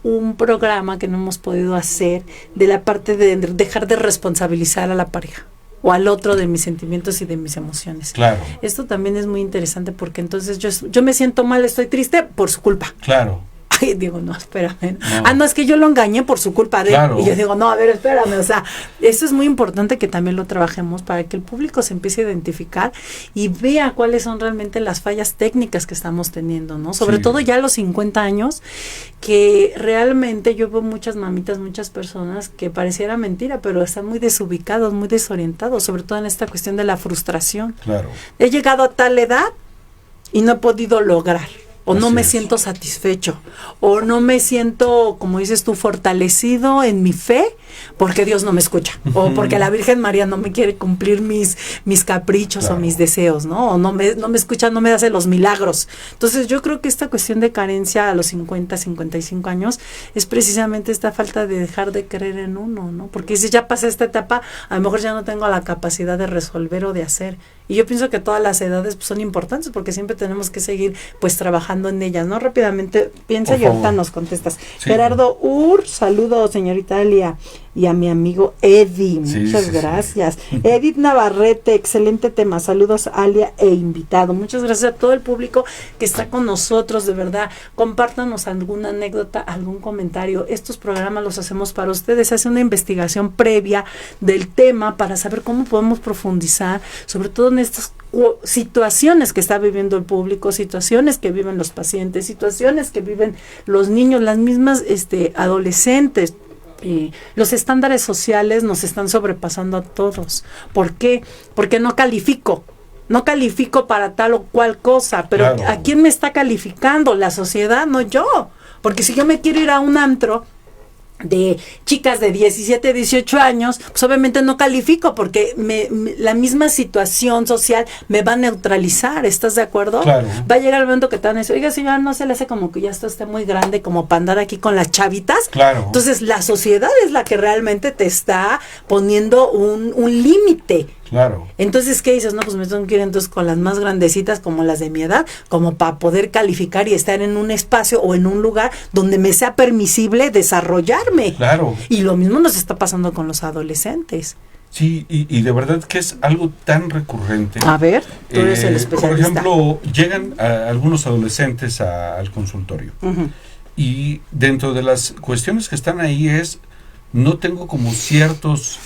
un programa que no hemos podido hacer de la parte de dejar de responsabilizar a la pareja o al otro de mis sentimientos y de mis emociones. Claro. Esto también es muy interesante porque entonces yo me siento mal, estoy triste por su culpa. Claro. Ay, digo, no, espérame. No. No, es que yo lo engañé por su culpa de él. Claro. Y yo digo, no, a ver, espérame. O sea, eso es muy importante que también lo trabajemos para que el público se empiece a identificar y vea cuáles son realmente las fallas técnicas que estamos teniendo, ¿no? Sobre Sí. todo ya a los 50 años, que realmente yo veo muchas mamitas, muchas personas que pareciera mentira, pero están muy desubicados, muy desorientados, sobre todo en esta cuestión de la frustración. Claro. He llegado a tal edad y no he podido lograr. O no Así me es. siento satisfecho, o no me siento, como dices tú, fortalecido en mi fe, porque Dios no me escucha, o porque la Virgen María no me quiere cumplir mis caprichos Claro. o mis deseos, ¿no? O no me escucha, no me hace los milagros. Entonces yo creo que esta cuestión de carencia a los 50, 55 años es precisamente esta falta de dejar de creer en uno, ¿no? Porque si ya pasé esta etapa, a lo mejor ya no tengo la capacidad de resolver o de hacer. Y yo pienso que todas las edades pues, son importantes porque siempre tenemos que seguir pues trabajando en ellas, ¿no? Rápidamente piensa Por y ahorita favor. nos contestas. Sí. Gerardo saludos señorita Alia y a mi amigo Eddie, Sí, muchas sí, gracias. Edith Navarrete, excelente tema, saludos Alia e invitado. Muchas gracias a todo el público que está con nosotros, de verdad, compártanos alguna anécdota, algún comentario. Estos programas los hacemos para ustedes, hace una investigación previa del tema para saber cómo podemos profundizar, sobre todo en estas situaciones que está viviendo el público, situaciones que viven los pacientes, situaciones que viven los niños, las mismas adolescentes. Los estándares sociales nos están sobrepasando a todos. ¿Por qué? Porque no califico para tal o cual cosa, pero Claro. ¿a quién me está calificando? La sociedad, no yo. Porque si yo me quiero ir a un antro de chicas de 17, 18 años, pues obviamente no califico porque la misma situación social me va a neutralizar, ¿estás de acuerdo? Claro. Va a llegar el momento que te van a decir, oiga señora, no se le hace como que ya esto esté muy grande como para andar aquí con las chavitas. Claro. Entonces la sociedad es la que realmente te está poniendo un límite. Claro. Entonces, ¿qué dices? No, pues me tengo que ir entonces con las más grandecitas como las de mi edad, como para poder calificar y estar en un espacio o en un lugar donde me sea permisible desarrollarme. Claro. Y lo mismo nos está pasando con los adolescentes. Sí, y de verdad que es algo tan recurrente. A ver, tú eres el especialista. Por ejemplo, llegan algunos adolescentes al consultorio. Uh-huh. Y dentro de las cuestiones que están ahí no tengo como ciertos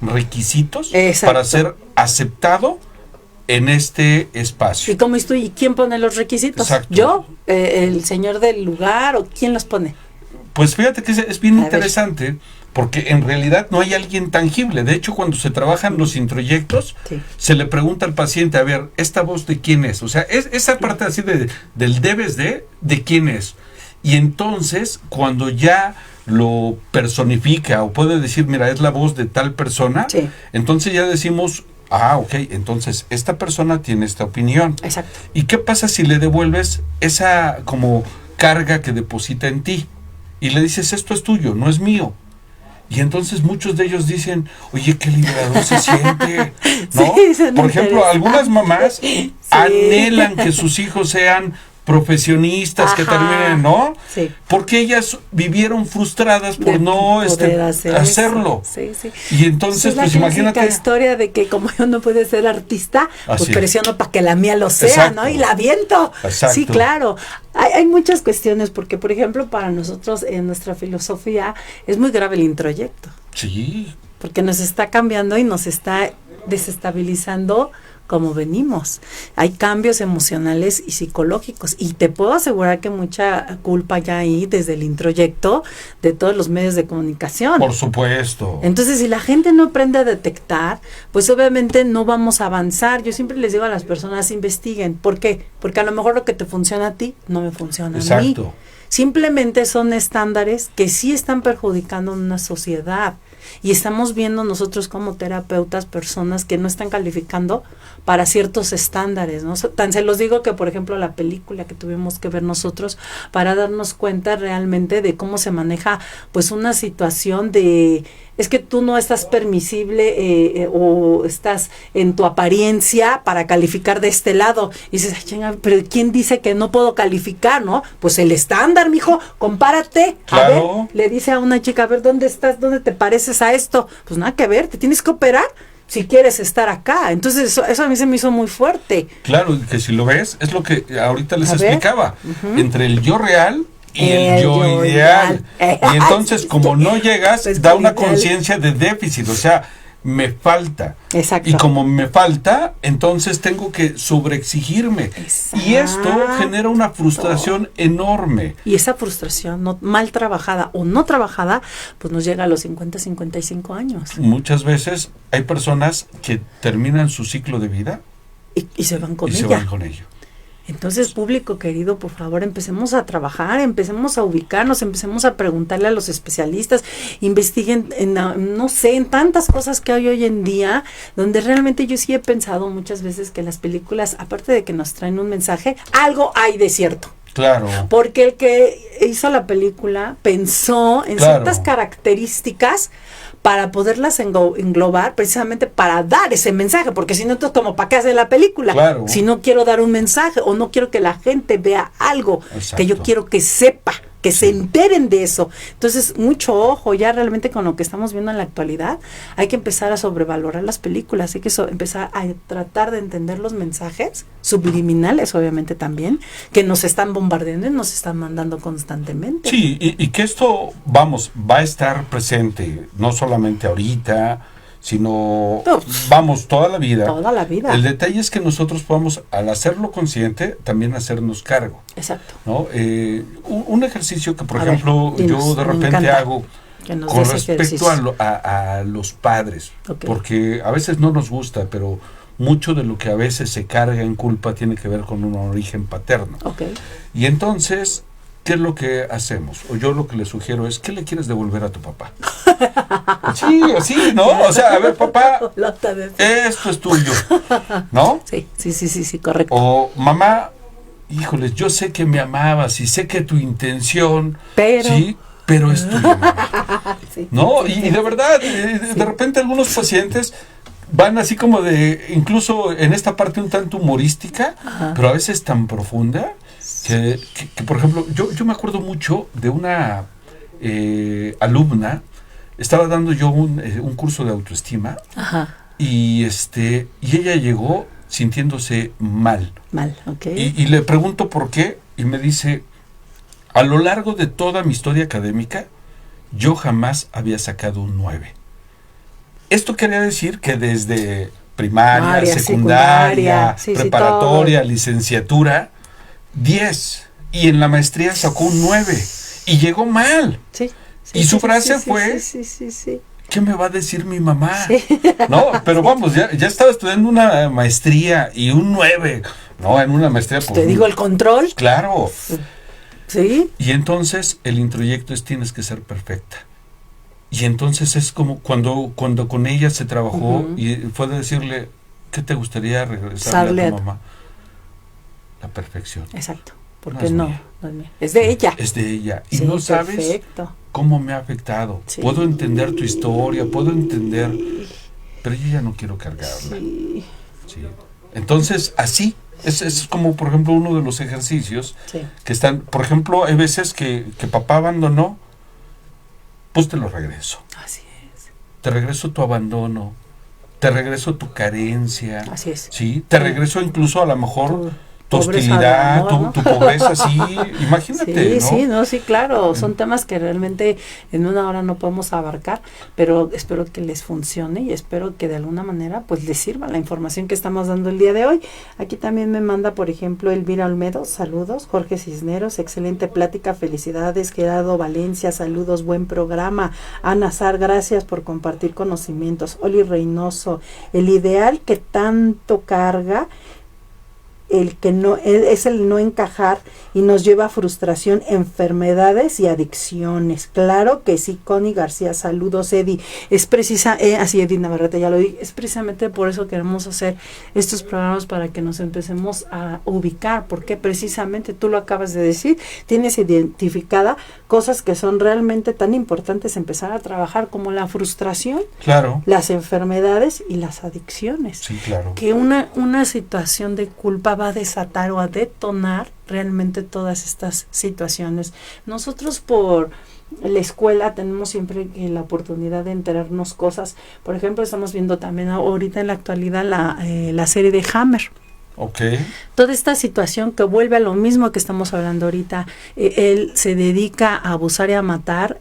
requisitos Exacto. para ser aceptado en este espacio. ¿Y cómo estoy? ¿Y quién pone los requisitos? Exacto. ¿Yo? ¿El señor del lugar? ¿O quién los pone? Pues fíjate que es bien A interesante porque en realidad no hay alguien tangible. De hecho, cuando se trabajan los introyectos, Sí. se le pregunta al paciente, a ver, ¿esta voz de quién es? O sea, esa parte así del debes de quién es. Y entonces, cuando ya lo personifica o puede decir, mira, es la voz de tal persona, Sí. entonces ya decimos, ok, entonces esta persona tiene esta opinión. Exacto. ¿Y qué pasa si le devuelves esa como carga que deposita en ti? Y le dices, esto es tuyo, no es mío. Y entonces muchos de ellos dicen, oye, qué liberador se siente, ¿no? Sí, Por ejemplo, algunas mamás Sí. anhelan que sus hijos sean profesionistas, que Ajá. terminen, ¿no? Sí. Porque ellas vivieron frustradas por De no poder hacer hacerlo. eso. Sí, sí. Y entonces, Es la pues clásica imagínate. historia de que como yo no puedo ser artista, pues Así es. presiono para que la mía lo sea, Exacto. ¿no? Y la aviento. Exacto. Sí, claro. Hay muchas cuestiones, porque por ejemplo, para nosotros en nuestra filosofía es muy grave el introyecto, Sí, porque nos está cambiando y nos está desestabilizando como venimos. Hay cambios emocionales y psicológicos y te puedo asegurar que mucha culpa ya hay desde el introyecto de todos los medios de comunicación. por supuesto. Entonces, si la gente no aprende a detectar, pues obviamente no vamos a avanzar. Yo siempre les digo a las personas, investiguen. ¿Por qué? Porque a lo mejor lo que te funciona a ti no me funciona a mí. Exacto. Simplemente son estándares que sí están perjudicando a una sociedad. Y estamos viendo nosotros como terapeutas personas que no están calificando para ciertos estándares, ¿no? Tan se los digo que, por ejemplo, la película que tuvimos que ver nosotros para darnos cuenta realmente de cómo se maneja pues una situación de es que tú no estás permisible o estás en tu apariencia para calificar de este lado. Y dices, ay, chinga, pero ¿quién dice que no puedo calificar, no? Pues el estándar, mijo, compárate. Claro. A ver, le dice a una chica, a ver, ¿dónde estás? ¿Dónde te pareces a esto? Pues nada que ver, te tienes que operar si quieres estar acá. Entonces eso a mí se me hizo muy fuerte. Claro, y que si lo ves, es lo que ahorita les A ver. explicaba. Entre el yo real y el El yo yo ideal. ideal. Y entonces, Es como que- no llegas, pues da que una ideal. conciencia de déficit. O sea, me falta. Exacto. Y como me falta, entonces tengo que sobreexigirme. Y esto Exacto. genera una frustración enorme. Y esa frustración mal trabajada o no trabajada, pues nos llega a los 50, 55 años. Muchas veces hay personas que terminan su ciclo de vida Y se van con y ella. se van con ello. Entonces, público querido, por favor, empecemos a trabajar, empecemos a ubicarnos, empecemos a preguntarle a los especialistas, investiguen no sé, en tantas cosas que hay hoy en día, donde realmente yo sí he pensado muchas veces que las películas, aparte de que nos traen un mensaje, algo hay de cierto. Claro. Porque el que hizo la película pensó en Claro. ciertas características para poderlas englobar, precisamente para dar ese mensaje, porque si no, entonces como para qué hace la película, Claro. si no quiero dar un mensaje o no quiero que la gente vea algo Exacto. que yo quiero que sepa, que se enteren de eso. Entonces, mucho ojo, ya realmente con lo que estamos viendo en la actualidad, hay que empezar a sobrevalorar las películas, hay que empezar a tratar de entender los mensajes subliminales, obviamente también, que nos están bombardeando y nos están mandando constantemente. Sí, y que esto, vamos, va a estar presente, no solamente ahorita, sino, Uf. vamos, toda la vida. Toda la vida. El detalle es que nosotros podamos, al hacerlo consciente, también hacernos cargo, Exacto. ¿no? Un ejercicio que, por A ver, ejemplo, dinos, yo de me repente encanta hago que nos con des respecto ejercicio. a los padres, Ok. porque a veces no nos gusta, pero mucho de lo que a veces se carga en culpa tiene que ver con un origen paterno. Ok. Y entonces, ¿qué es lo que hacemos? O yo lo que le sugiero es, ¿qué le quieres devolver a tu papá? Sí, así, ¿no? O sea, a ver, papá, esto es tuyo, ¿no? Sí, correcto. O mamá, híjoles, yo sé que me amabas y sé que tu intención, pero es tuya, mamá. Sí, ¿no? Sí, y de verdad, de repente algunos pacientes van así como de, incluso en esta parte un tanto humorística, pero a veces tan profunda, que por ejemplo, yo me acuerdo mucho de una alumna. Estaba dando yo un curso de autoestima. Y ella llegó sintiéndose mal. Ok. Y le pregunto por qué, y me dice, a lo largo de toda mi historia académica, yo jamás había sacado un 9. Esto quería decir que desde primaria, secundaria, preparatoria, licenciatura, 10. Y en la maestría sacó un 9. Y llegó mal. Y su frase fue, ¿qué me va a decir mi mamá? No, pero vamos, ya estaba estudiando una maestría y un 9, ¿no? En una maestría. Pues te digo, el control. Claro. Sí. Y entonces el introyecto es, tienes que ser perfecta. Y entonces es como cuando con ella se trabajó y fue de decirle, ¿qué te gustaría regresarle a tu mamá? La perfección. Exacto. Porque no es mía. Es de ella. Es de ella. Y no sabes cómo me ha afectado. Puedo entender tu historia, puedo entender, pero yo ya no quiero cargarla. Sí. Entonces, así, es como, por ejemplo, uno de los ejercicios que están, por ejemplo, hay veces que papá abandonó, pues te lo regreso. Así es. Te regreso tu abandono, te regreso tu carencia. Así es. ¿Sí? Te regreso incluso a lo mejor tu hostilidad, tu pobreza, sí, imagínate, ¿no? Sí, claro, son temas que realmente en una hora no podemos abarcar, pero espero que les funcione y espero que de alguna manera pues les sirva la información que estamos dando el día de hoy. Aquí también me manda, por ejemplo, Elvira Olmedo, saludos, Jorge Cisneros, excelente plática, felicidades, Gerardo Valencia, saludos, buen programa, Ana Zar, gracias por compartir conocimientos, Oli Reynoso, el ideal que tanto carga el que no es el no encajar y nos lleva a frustración, enfermedades y adicciones. Claro que sí. Connie García, saludos, Eddie. Es así Eddie Navarrete, ya lo dije, es precisamente por eso queremos hacer estos programas, para que nos empecemos a ubicar, porque precisamente tú lo acabas de decir, tienes identificada cosas que son realmente tan importantes empezar a trabajar, como la frustración, claro, las enfermedades y las adicciones. Sí, claro. Que una situación de culpa va a desatar o a detonar realmente todas estas situaciones. Nosotros por la escuela tenemos siempre la oportunidad de enterarnos cosas. Por ejemplo, estamos viendo también ahorita en la actualidad la serie de Hammer. Okay. Toda esta situación que vuelve a lo mismo que estamos hablando ahorita. Él se dedica a abusar y a matar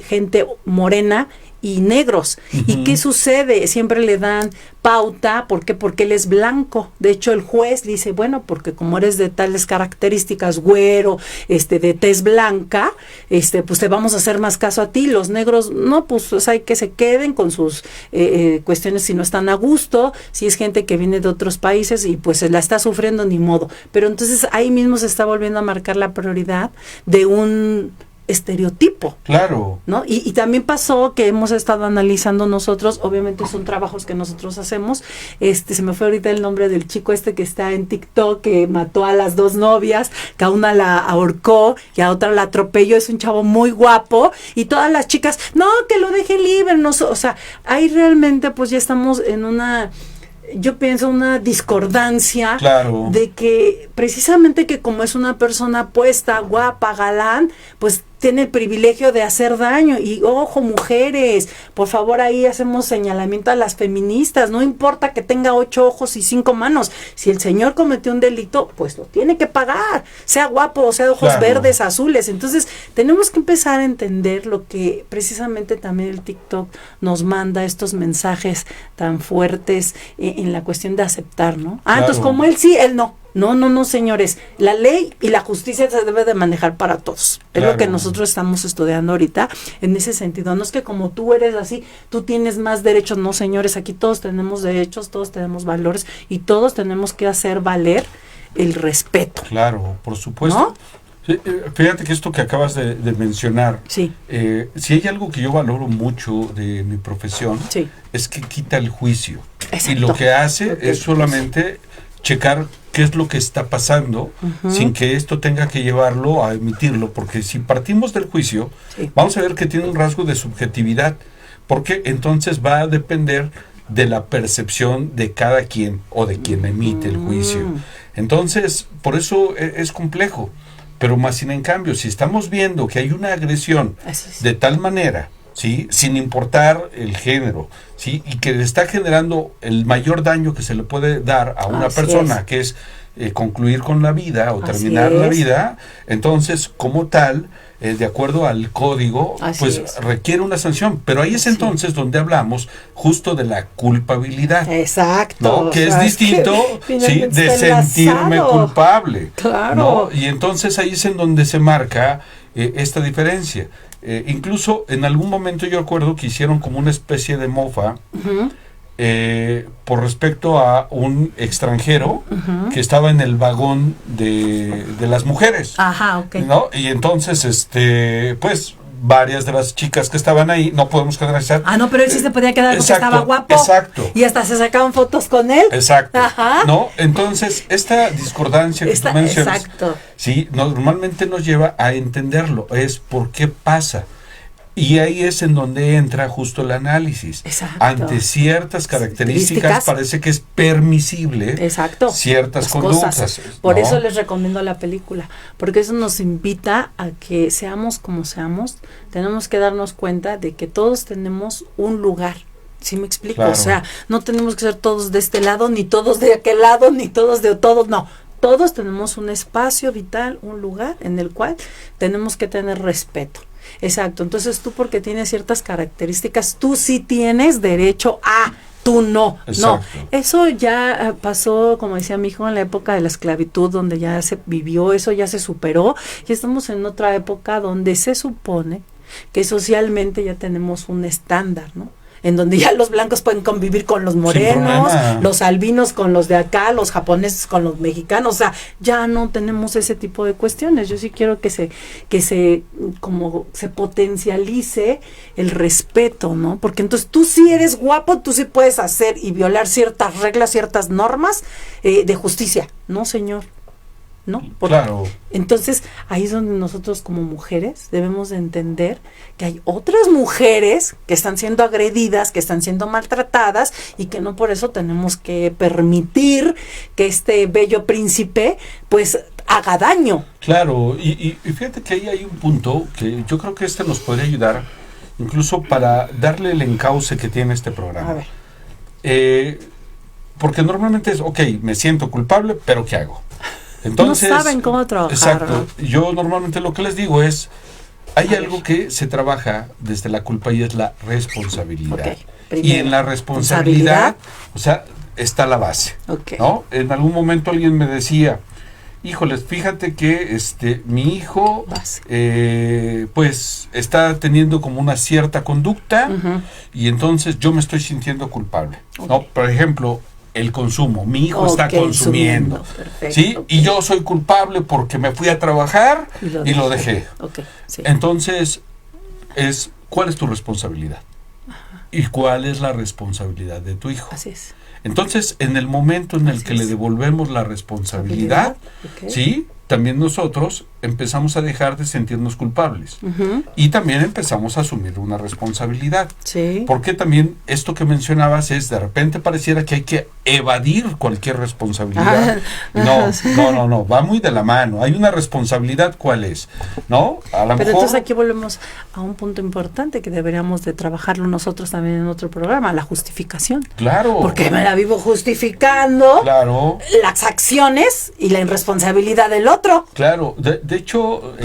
gente morena y negros. ¿Y qué sucede? Siempre le dan pauta. ¿Por qué? Porque él es blanco. De hecho, el juez dice, bueno, porque como eres de tales características, güero, de tez blanca, pues te vamos a hacer más caso a ti. Los negros, no, pues hay que se queden con sus cuestiones si no están a gusto, si es gente que viene de otros países y pues la está sufriendo, ni modo. Pero entonces ahí mismo se está volviendo a marcar la prioridad de un estereotipo. Claro. ¿No? Y también pasó que hemos estado analizando nosotros, obviamente son trabajos que nosotros hacemos, se me fue ahorita el nombre del chico que está en TikTok, que mató a las 2 novias, que a una la ahorcó y a otra la atropelló, es un chavo muy guapo, y todas las chicas, no, que lo deje libre, no, o sea, ahí realmente pues ya estamos en yo pienso una discordancia, claro, de que precisamente que como es una persona puesta, guapa, galán, pues tiene el privilegio de hacer daño. Y ojo, mujeres, por favor, ahí hacemos señalamiento a las feministas, no importa que tenga 8 ojos y 5 manos, si el señor cometió un delito, pues lo tiene que pagar, sea guapo o sea de ojos verdes, azules. Entonces tenemos que empezar a entender lo que precisamente también el TikTok nos manda, estos mensajes tan fuertes en la cuestión de aceptar, ¿no? Entonces como él sí, él no. No, señores, la ley y la justicia se debe de manejar para todos. Es lo que nosotros estamos estudiando ahorita en ese sentido. No es que como tú eres así, tú tienes más derechos. No, señores, aquí todos tenemos derechos, todos tenemos valores y todos tenemos que hacer valer el respeto. Claro, por supuesto. ¿No? Sí, fíjate que esto que acabas de mencionar, Sí, si hay algo que yo valoro mucho de mi profesión, sí. es que quita el juicio. Exacto. Y lo que hace Ok. es solamente checar qué es lo que está pasando, sin que esto tenga que llevarlo a emitirlo, porque si partimos del juicio, Sí. vamos a ver que tiene un rasgo de subjetividad, porque entonces va a depender de la percepción de cada quien o de quien emite el juicio. Entonces, por eso es complejo. Pero más sin en cambio, si estamos viendo que hay una agresión Así es. de tal manera, ¿sí? Sin importar el género, ¿sí? Y que le está generando el mayor daño que se le puede dar a una Así persona, es. que es concluir con la vida o Así terminar la es. vida, entonces, como tal, de acuerdo al código, Así pues es. requiere una sanción. Pero ahí es Sí. entonces donde hablamos justo de la culpabilidad. Exacto. ¿No? Que o es sea, distinto, que ¿sí? finalmente De está sentirme enlazado. culpable. Claro. ¿No? Y entonces ahí es en donde se marca esta diferencia. Incluso en algún momento yo recuerdo que hicieron como una especie de mofa Ujú, por respecto a un extranjero que estaba en el vagón de las mujeres. Ajá, ok. ¿No? Y entonces, pues, varias de las chicas que estaban ahí, no podemos generalizar. Ah, no, pero él sí se podía quedar porque Exacto, estaba guapo. exacto. Y hasta se sacaban fotos con él. Exacto. Ajá. ¿No? Entonces, esta discordancia que tú mencionas, Exacto. sí, normalmente nos lleva a entenderlo, es por qué pasa. Y ahí es en donde entra justo el análisis. Exacto. Ante ciertas características Características. parece que es permisible Exacto. ciertas Las conductas. cosas. Por ¿no? eso les recomiendo la película, porque eso nos invita a que seamos como seamos, tenemos que darnos cuenta de que todos tenemos un lugar. ¿Sí me explico? Claro. O sea, no tenemos que ser todos de este lado, ni todos de aquel lado, ni todos de todos, no. Todos tenemos un espacio vital, un lugar en el cual tenemos que tener respeto. Exacto. Entonces tú, porque tienes ciertas características, tú sí tienes derecho a, tú no. Exacto. No. Eso ya pasó, como decía mi hijo, en la época de la esclavitud, donde ya se vivió, eso ya se superó, y estamos en otra época donde se supone que socialmente ya tenemos un estándar, ¿no? En donde ya los blancos pueden convivir con los morenos, problema. los albinos con los de acá, los japoneses con los mexicanos, o sea, ya no tenemos ese tipo de cuestiones. Yo sí quiero que se potencialice el respeto, ¿no? Porque entonces tú sí eres guapo, tú sí puedes hacer y violar ciertas reglas, ciertas normas de justicia. No, señor. ¿No? Claro. Entonces, ahí es donde nosotros como mujeres debemos de entender que hay otras mujeres que están siendo agredidas, que están siendo maltratadas, y que no por eso tenemos que permitir que este bello príncipe pues haga daño. Claro, y fíjate que ahí hay un punto que yo creo que nos podría ayudar incluso para darle el encauce que tiene este programa. A ver. Porque normalmente es, ok, me siento culpable, pero ¿qué hago? Entonces, no saben cómo trabajar. Exacto. Yo normalmente lo que les digo es, hay algo que se trabaja desde la culpa y es la responsabilidad. Ok, Y primero, en la responsabilidad, o sea, está la base. Ok. ¿No? En algún momento alguien me decía, híjoles, fíjate que mi hijo pues está teniendo como una cierta conducta y entonces yo me estoy sintiendo culpable. Ok. ¿No? Por ejemplo, el consumo. Mi hijo está Ok, consumiendo. Perfecto, ¿Sí? ok. Y yo soy culpable porque me fui a trabajar y lo dejé. Ok, sí. Entonces, ¿cuál es tu responsabilidad? ¿Y cuál es la responsabilidad de tu hijo? Así es. Entonces, en el momento en el Así que le es. devolvemos la responsabilidad, Ok. ¿sí? También nosotros empezamos a dejar de sentirnos culpables. Ujú, Y también empezamos a asumir una responsabilidad. sí. Porque también esto que mencionabas es, de repente pareciera que hay que evadir cualquier responsabilidad. No, va muy de la mano. Hay una responsabilidad, ¿cuál es? ¿No? A lo Pero mejor... entonces aquí volvemos a un punto importante que deberíamos de trabajarlo nosotros también en otro programa, la justificación. Claro. Porque me la vivo justificando Claro. las acciones y la irresponsabilidad del otro. Claro, de hecho,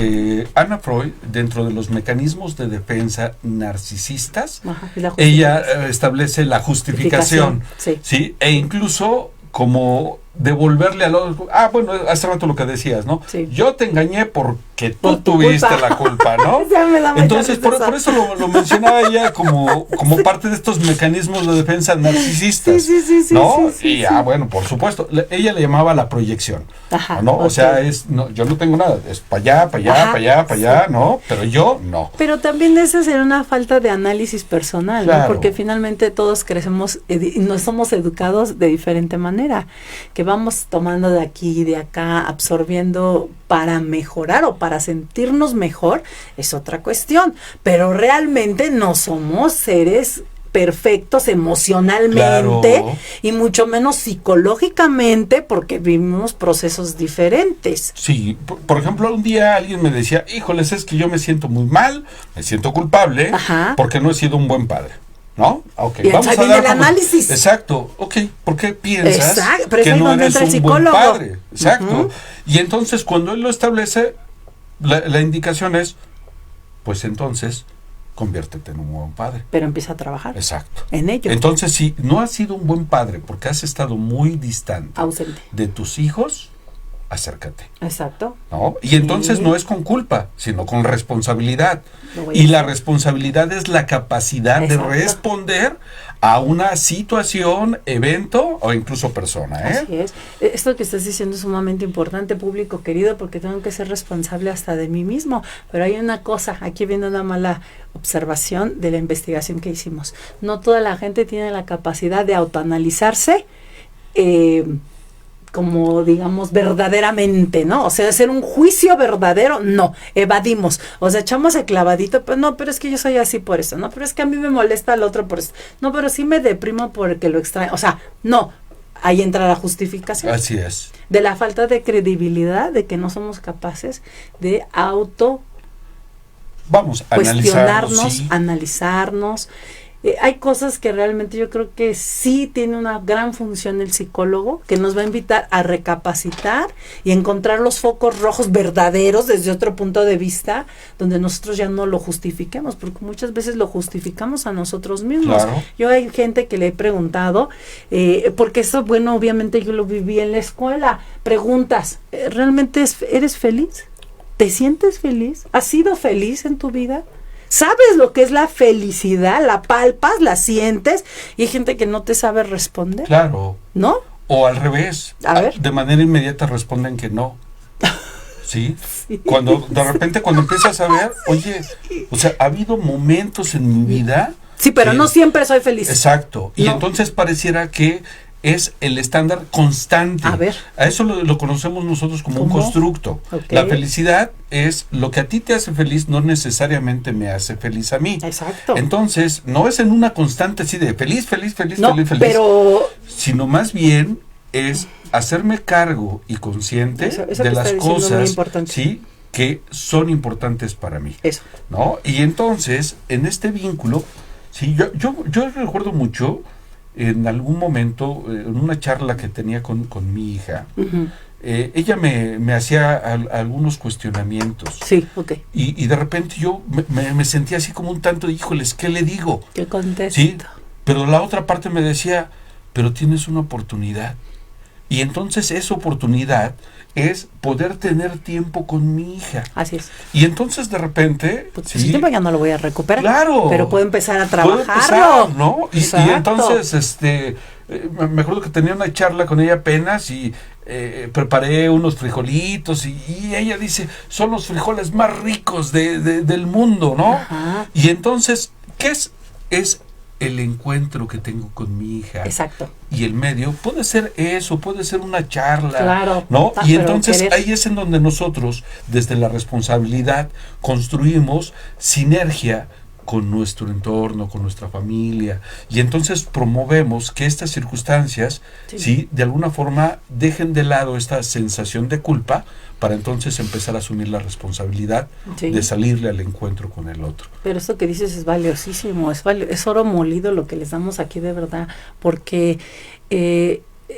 Anna Freud, dentro de los mecanismos de defensa narcisistas, Ajá, y la ella justificación. establece la justificación, Sí. ¿sí? E incluso como devolverle al otro. Bueno, hace rato lo que decías, ¿no? Sí. Yo te engañé porque tú Por tu tuviste culpa. la culpa, ¿no? Ya me da mucha Entonces, por risa. eso lo mencionaba ella como parte de estos mecanismos de defensa narcisistas, Sí, ¿no? sí, Y bueno, por supuesto, ella le llamaba la proyección, Ajá, ¿no? O ok. sea, yo no tengo nada, es para allá, para allá, Ajá, para allá, para allá, ¿no? Pero yo no. Pero también esa sería una falta de análisis personal, ¿no? Claro. Porque finalmente todos crecemos y no somos educados de diferente manera, que vamos tomando de aquí y de acá, absorbiendo para mejorar o para sentirnos mejor, es otra cuestión, pero realmente no somos seres perfectos emocionalmente Claro. y mucho menos psicológicamente porque vivimos procesos diferentes. Sí, por ejemplo, un día alguien me decía, híjoles, es que yo me siento muy mal, me siento culpable, Ajá. porque no he sido un buen padre, ¿no? Ok, Y entonces ahí viene el análisis. Exacto, ok, ¿por qué piensas Exacto, pero es que ahí no donde eres entra el un buen psicólogo. padre? Exacto. Ujú. Y entonces cuando él lo establece, la indicación es, pues entonces, conviértete en un buen padre. Pero empieza a trabajar Exacto. en ello. Entonces, si no has sido un buen padre porque has estado muy distante Ausente. de tus hijos, acércate, Exacto. ¿no? Y entonces Sí. no es con culpa, sino con responsabilidad. Lo voy a Y la hacer. responsabilidad es la capacidad Exacto. de responder a una situación, evento o incluso persona, ¿eh? Así es. Esto que estás diciendo es sumamente importante, público querido, porque tengo que ser responsable hasta de mí mismo. Pero hay una cosa, aquí viene una mala observación de la investigación que hicimos. No toda la gente tiene la capacidad de autoanalizarse como digamos verdaderamente, ¿no? O sea, hacer un juicio verdadero, no, evadimos, o sea, echamos el clavadito, pero no, pero es que yo soy así por eso, no, pero es que a mí me molesta el otro por eso, no, pero sí me deprimo porque lo extraño, o sea, no, ahí entra la justificación Así es. de la falta de credibilidad, de que no somos capaces de auto Vamos a cuestionarnos, analizarnos, sí. analizarnos. Hay cosas que realmente yo creo que sí tiene una gran función el psicólogo, que nos va a invitar a recapacitar y encontrar los focos rojos verdaderos desde otro punto de vista, donde nosotros ya no lo justifiquemos, porque muchas veces lo justificamos a nosotros mismos. Claro. Yo hay gente que le he preguntado, porque eso, bueno, obviamente yo lo viví en la escuela, preguntas, ¿realmente eres feliz? ¿Te sientes feliz? ¿Has sido feliz en tu vida? ¿Sabes lo que es la felicidad? ¿La palpas? ¿La sientes? Y hay gente que no te sabe responder, Claro. ¿no? O al revés. A ver. De manera inmediata responden que no. ¿Sí? Sí. Cuando de repente cuando empiezas a ver, oye, o sea, ha habido momentos en mi vida. Sí, pero que- no siempre soy feliz. Exacto. Y No. entonces pareciera que es el estándar constante. A ver. A eso lo conocemos nosotros como un ¿Cómo? constructo. Ok. La felicidad es lo que a ti te hace feliz, no necesariamente me hace feliz a mí. Exacto. Entonces, no es en una constante así de feliz, feliz, feliz, No, feliz, feliz. pero Sino más bien es hacerme cargo y consciente Eso de que las está diciendo es muy cosas, importante. sí, que son importantes para mí, eso. ¿no? Y entonces, en este vínculo, sí, yo recuerdo mucho en algún momento, en una charla que tenía con mi hija, Ujú. ella me hacía algunos cuestionamientos. Sí, ok. Y de repente yo me sentía así como un tanto de, híjoles, ¿qué le digo? ¿Qué contesto? Sí, pero la otra parte me decía, pero tienes una oportunidad. Y entonces esa oportunidad es poder tener tiempo con mi hija. Así es. Y entonces de repente... Pues sí, ese tiempo ya no lo voy a recuperar. claro. Pero puedo empezar a puedo trabajarlo. empezar, ¿no? Y Exacto. entonces, me acuerdo que tenía una charla con ella apenas y preparé unos frijolitos y ella dice, son los frijoles más ricos del mundo, ¿no? Ajá. Y entonces, ¿qué es? Es el encuentro que tengo con mi hija. Exacto. Y el medio puede ser eso, puede ser una charla, Claro. ¿no? Ah, Y pero entonces querer. ahí es en donde nosotros, desde la responsabilidad, construimos sinergia con nuestro entorno, con nuestra familia, y entonces promovemos que estas circunstancias, sí, de alguna forma dejen de lado esta sensación de culpa para entonces empezar a asumir la responsabilidad Sí. de salirle al encuentro con el otro. Pero esto que dices es valiosísimo, es oro molido lo que les damos aquí de verdad, porque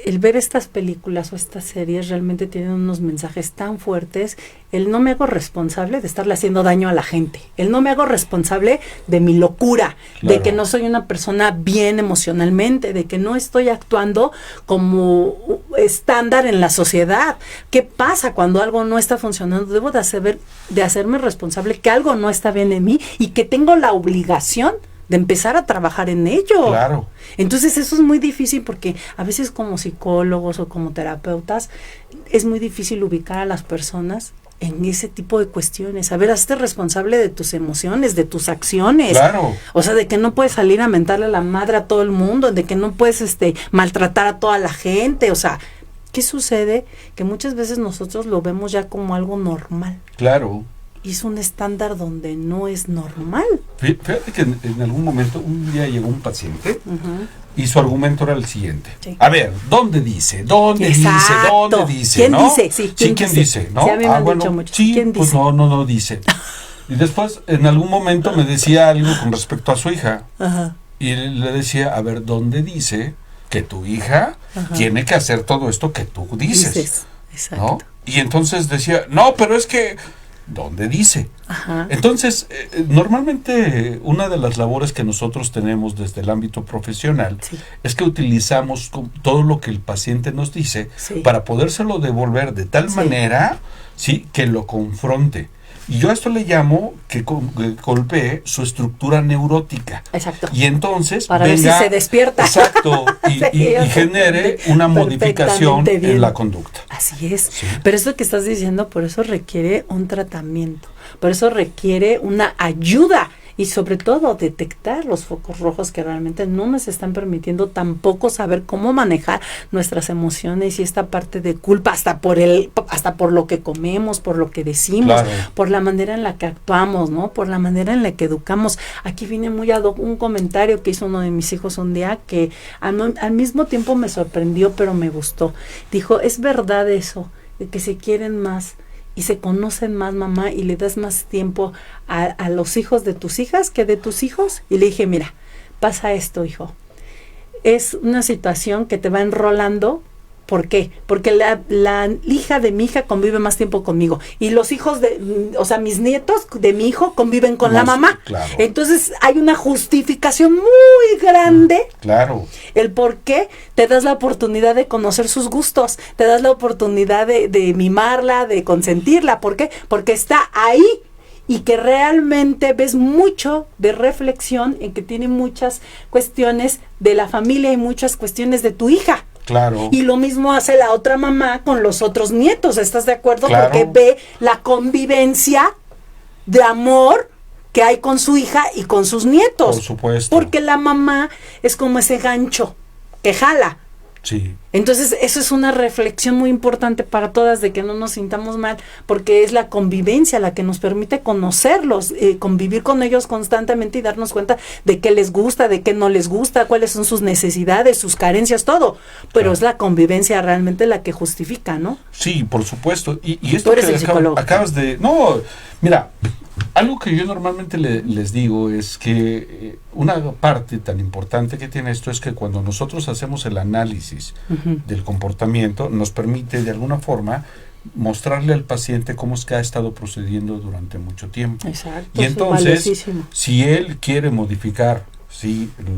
el ver estas películas o estas series realmente tienen unos mensajes tan fuertes. El no me hago responsable de estarle haciendo daño a la gente, el no me hago responsable de mi locura, Claro. de que no soy una persona bien emocionalmente, de que no estoy actuando como estándar en la sociedad. ¿Qué pasa cuando algo no está funcionando? Debo de hacerme responsable que algo no está bien en mí y que tengo la obligación de empezar a trabajar en ello. Claro. Entonces eso es muy difícil porque a veces como psicólogos o como terapeutas es muy difícil ubicar a las personas en ese tipo de cuestiones. A ver, hazte responsable de tus emociones, de tus acciones. Claro. O sea, de que no puedes salir a mentarle a la madre a todo el mundo, de que no puedes maltratar a toda la gente. O sea, ¿qué sucede? Que muchas veces nosotros lo vemos ya como algo normal. Claro. Y es un estándar donde no es normal. Fíjate que en algún momento, un día llegó un paciente y su argumento era el siguiente. Sí. A ver, ¿dónde dice? ¿Dónde Exacto. dice? ¿Dónde dice? ¿Quién ¿no? dice? Sí, ¿quién dice? ¿No? Sí, a mí me han dicho mucho. Sí, ¿Quién pues dice? no dice. Y después, en algún momento me decía algo con respecto a su hija. Ajá. Y le decía, a ver, ¿dónde dice que tu hija tiene que hacer todo esto que tú dices? Exacto. ¿No? Y entonces decía, no, pero es que, ¿dónde dice? Ajá. Entonces, normalmente una de las labores que nosotros tenemos desde el ámbito profesional es que utilizamos todo lo que el paciente nos dice para podérselo devolver de tal manera, que lo confronte. Y yo a esto le llamo que golpee su estructura neurótica. Exacto. Y entonces para ver si se despierta. Exacto. Y genere una modificación en la conducta. Así es. Sí. Pero eso que estás diciendo, por eso requiere un tratamiento. Por eso requiere una ayuda. Y sobre todo detectar los focos rojos que realmente no nos están permitiendo tampoco saber cómo manejar nuestras emociones y esta parte de culpa hasta por lo que comemos, por lo que decimos, por la manera en la que actuamos, ¿no? Por la manera en la que educamos. Aquí viene muy ad hoc un comentario que hizo uno de mis hijos un día que al mismo tiempo me sorprendió, pero me gustó. Dijo, es verdad eso, de que se quieren más y se conocen más, mamá, y le das más tiempo a los hijos de tus hijas que de tus hijos. Y le dije, mira, pasa esto, hijo. Es una situación que te va enrolando. ¿Por qué? Porque la hija de mi hija convive más tiempo conmigo. Y los hijos mis nietos de mi hijo conviven con la mamá. Claro. Entonces hay una justificación muy grande. Claro. El por qué te das la oportunidad de conocer sus gustos. Te das la oportunidad de mimarla, de consentirla. ¿Por qué? Porque está ahí. Y que realmente ves mucho de reflexión en que tiene muchas cuestiones de la familia y muchas cuestiones de tu hija. Claro. Y lo mismo hace la otra mamá con los otros nietos, ¿estás de acuerdo? Claro. Porque ve la convivencia de amor que hay con su hija y con sus nietos. Por supuesto. Porque la mamá es como ese gancho que jala. Sí. Entonces, eso es una reflexión muy importante para todas, de que no nos sintamos mal, porque es la convivencia la que nos permite conocerlos, convivir con ellos constantemente y darnos cuenta de qué les gusta, de qué no les gusta, cuáles son sus necesidades, sus carencias, todo. Pero es la convivencia realmente la que justifica, ¿no? Sí, por supuesto. Y esto tú eres que el psicólogo. acabas de... No, mira, algo que yo normalmente les digo es que una parte tan importante que tiene esto es que cuando nosotros hacemos el análisis del comportamiento, nos permite de alguna forma mostrarle al paciente cómo es que ha estado procediendo durante mucho tiempo. Exacto. Y entonces, si él quiere modificar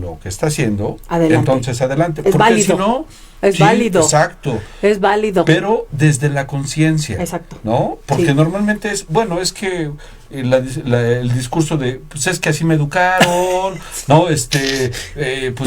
lo que está haciendo, entonces adelante. Es porque válido. si no, es válido. Exacto. Es válido. Pero desde la conciencia. Exacto. ¿No? Porque normalmente es que el discurso de, pues es que así me educaron, ¿no? Pues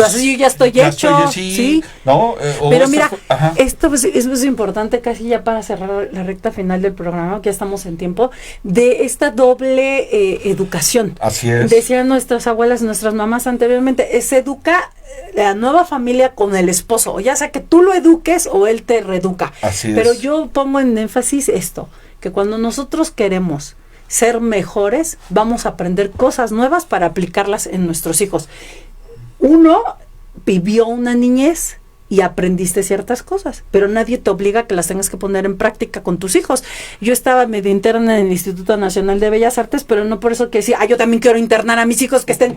así yo ya estoy hecho, así, sí. ¿no? Pero mira, esto es muy importante, casi ya para cerrar la recta final del programa, que ya estamos en tiempo, de esta doble educación. Así es. Decían nuestras abuelas, nuestras mamás anteriormente, se educa la nueva familia con el esposo, o ya sea que tú lo eduques o él te reeduca. Así es. Pero yo pongo en énfasis esto, que cuando nosotros queremos ser mejores, vamos a aprender cosas nuevas para aplicarlas en nuestros hijos. Uno vivió una niñez y aprendiste ciertas cosas, pero nadie te obliga a que las tengas que poner en práctica con tus hijos. Yo estaba medio interna en el Instituto Nacional de Bellas Artes, pero no por eso que decía, yo también quiero internar a mis hijos que estén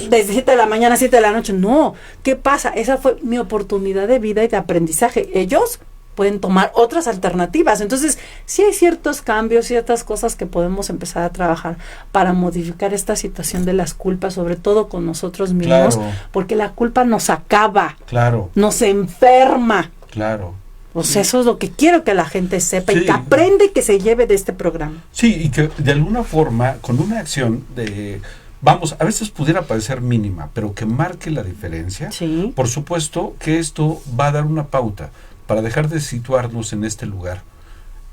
desde 7 de la mañana a 7 de la noche. No, ¿qué pasa? Esa fue mi oportunidad de vida y de aprendizaje. Ellos pueden tomar otras alternativas. Entonces, sí hay ciertos cambios, ciertas cosas que podemos empezar a trabajar para modificar esta situación de las culpas, sobre todo con nosotros mismos, porque la culpa nos acaba, nos enferma. Claro. Pues eso es lo que quiero que la gente sepa Sí. y que aprende y que se lleve de este programa. Sí, y que de alguna forma, con una acción de, vamos, a veces pudiera parecer mínima, pero que marque la diferencia, Sí. por supuesto que esto va a dar una pauta para dejar de situarnos en este lugar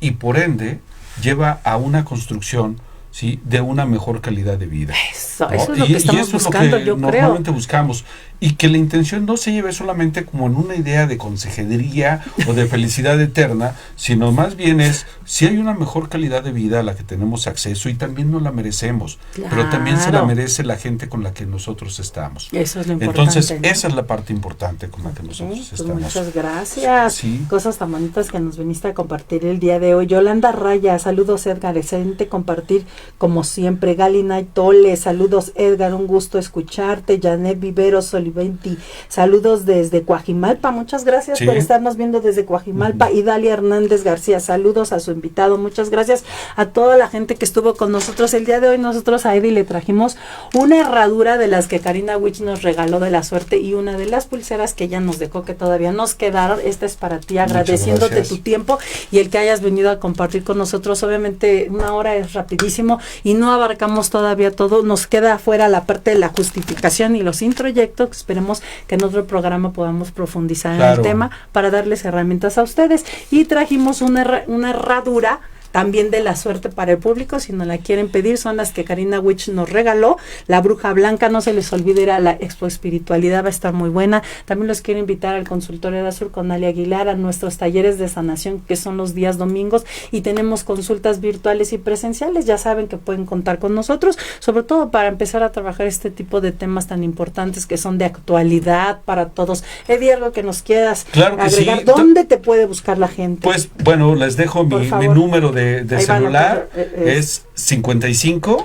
y por ende lleva a una construcción, ¿sí?, de una mejor calidad de vida. Eso, ¿no? eso es lo que estamos eso es lo buscando, que yo creo. normalmente buscamos. Y que la intención no se lleve solamente como en una idea de consejería o de felicidad eterna, sino más bien es si hay una mejor calidad de vida a la que tenemos acceso y también nos la merecemos, pero también se la Claro. merece la gente con la que nosotros estamos. Eso es lo importante. Entonces, ¿no? esa es la parte importante con la que nosotros Pues estamos. muchas gracias. Sí. Cosas tan bonitas que nos viniste a compartir el día de hoy. Yolanda Raya, saludos Edgar, excelente compartir como siempre. Galina Tole, saludos Edgar, un gusto escucharte. Janet Viveros Oliventi, saludos desde Coajimalpa, muchas gracias Sí. por estarnos viendo desde Coajimalpa. Y Dalia Hernández García, saludos a su invitado, muchas gracias a toda la gente que estuvo con nosotros el día de hoy. Nosotros a Eddie le trajimos una herradura de las que Karina Witch nos regaló de la suerte y una de las pulseras que ella nos dejó que todavía nos quedaron. Esta es para ti, agradeciéndote gracias. tu tiempo y el que hayas venido a compartir con nosotros. Obviamente una hora es rapidísimo y no abarcamos todavía todo, nos queda afuera la parte de la justificación y los introyectos. Esperemos que en otro programa podamos profundizar en Claro. el tema para darles herramientas a ustedes. Y trajimos una herradura también de la suerte para el público, si no la quieren pedir, son las que Karina Witch nos regaló. La Bruja Blanca, no se les olvide, era la Expo Espiritualidad, va a estar muy buena. También los quiero invitar al consultorio de Azur con Ali Aguilar, a nuestros talleres de sanación, que son los días domingos, y tenemos consultas virtuales y presenciales. Ya saben que pueden contar con nosotros, sobre todo para empezar a trabajar este tipo de temas tan importantes que son de actualidad para todos. Eddie, algo que nos quieras Claro que agregar, sí. ¿dónde te puede buscar la gente? Pues bueno, les dejo Por mi favor. número de Ahí van a celular, poner, es 55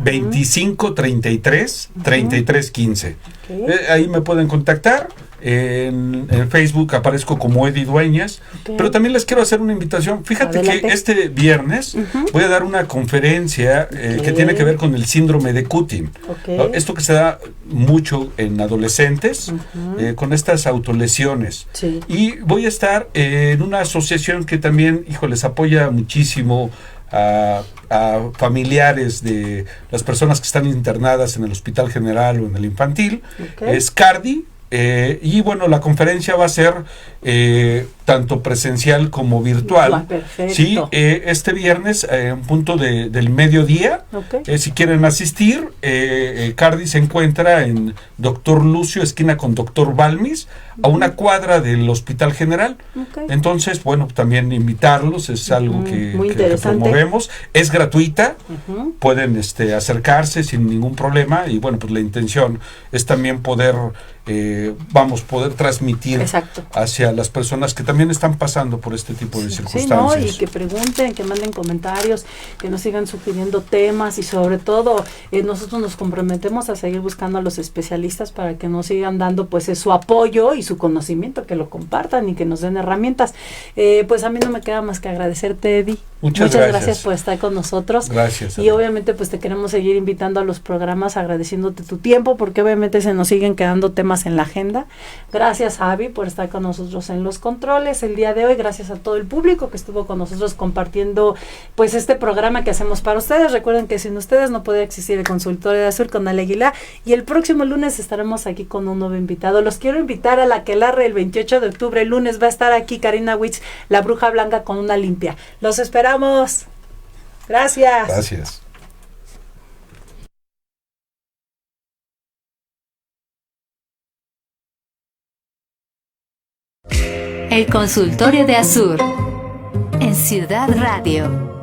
25 33 33 15. Ok. Ahí me pueden contactar. En Facebook aparezco como Eddie Dueñas, Ok. pero también les quiero hacer una invitación. Fíjate Adelante. que este viernes voy a dar una conferencia que Ok. tiene que ver con el síndrome de Cushing. Ok. ¿No? Esto que se da mucho en adolescentes con estas autolesiones. Sí. Y voy a estar en una asociación que también, les apoya muchísimo a familiares de las personas que están internadas en el Hospital General o en el Infantil. Ok. Es CARDI. Y bueno, la conferencia va a ser tanto presencial como virtual. Perfecto. Sí, este viernes en punto del mediodía. Ok. Si quieren asistir, CARDI se encuentra en Doctor Lucio, esquina con Doctor Balmis, a una cuadra del Hospital General. Ok. Entonces, bueno, también invitarlos, es algo que Muy interesante. promovemos. Es gratuita, Ujú. pueden acercarse sin ningún problema y bueno, pues la intención es también poder poder transmitir Exacto. hacia las personas que también están pasando por este tipo de Sí, no, circunstancias. y que pregunten, que manden comentarios, que nos sigan sugiriendo temas y sobre todo nosotros nos comprometemos a seguir buscando a los especialistas para que nos sigan dando pues su apoyo y su conocimiento, que lo compartan y que nos den herramientas. Pues a mí no me queda más que agradecerte, Eddie. Muchas gracias gracias por estar con nosotros. Gracias. Y Adela. obviamente pues te queremos seguir invitando a los programas, agradeciéndote tu tiempo, porque obviamente se nos siguen quedando temas en la agenda. Gracias, Avi, por estar con nosotros en los controles el día de hoy. Gracias a todo el público que estuvo con nosotros compartiendo pues este programa que hacemos para ustedes. Recuerden que sin ustedes no podría existir el Consultorio de Azur con Ale Aguilar, y el próximo lunes estaremos aquí con un nuevo invitado. Los quiero invitar a la Aquelarre el 28 de octubre. El lunes va a estar aquí Karina Witz, la Bruja Blanca, con una limpia. Los esperamos. Gracias. Gracias. El Consultorio de Azur en Ciudad Radio.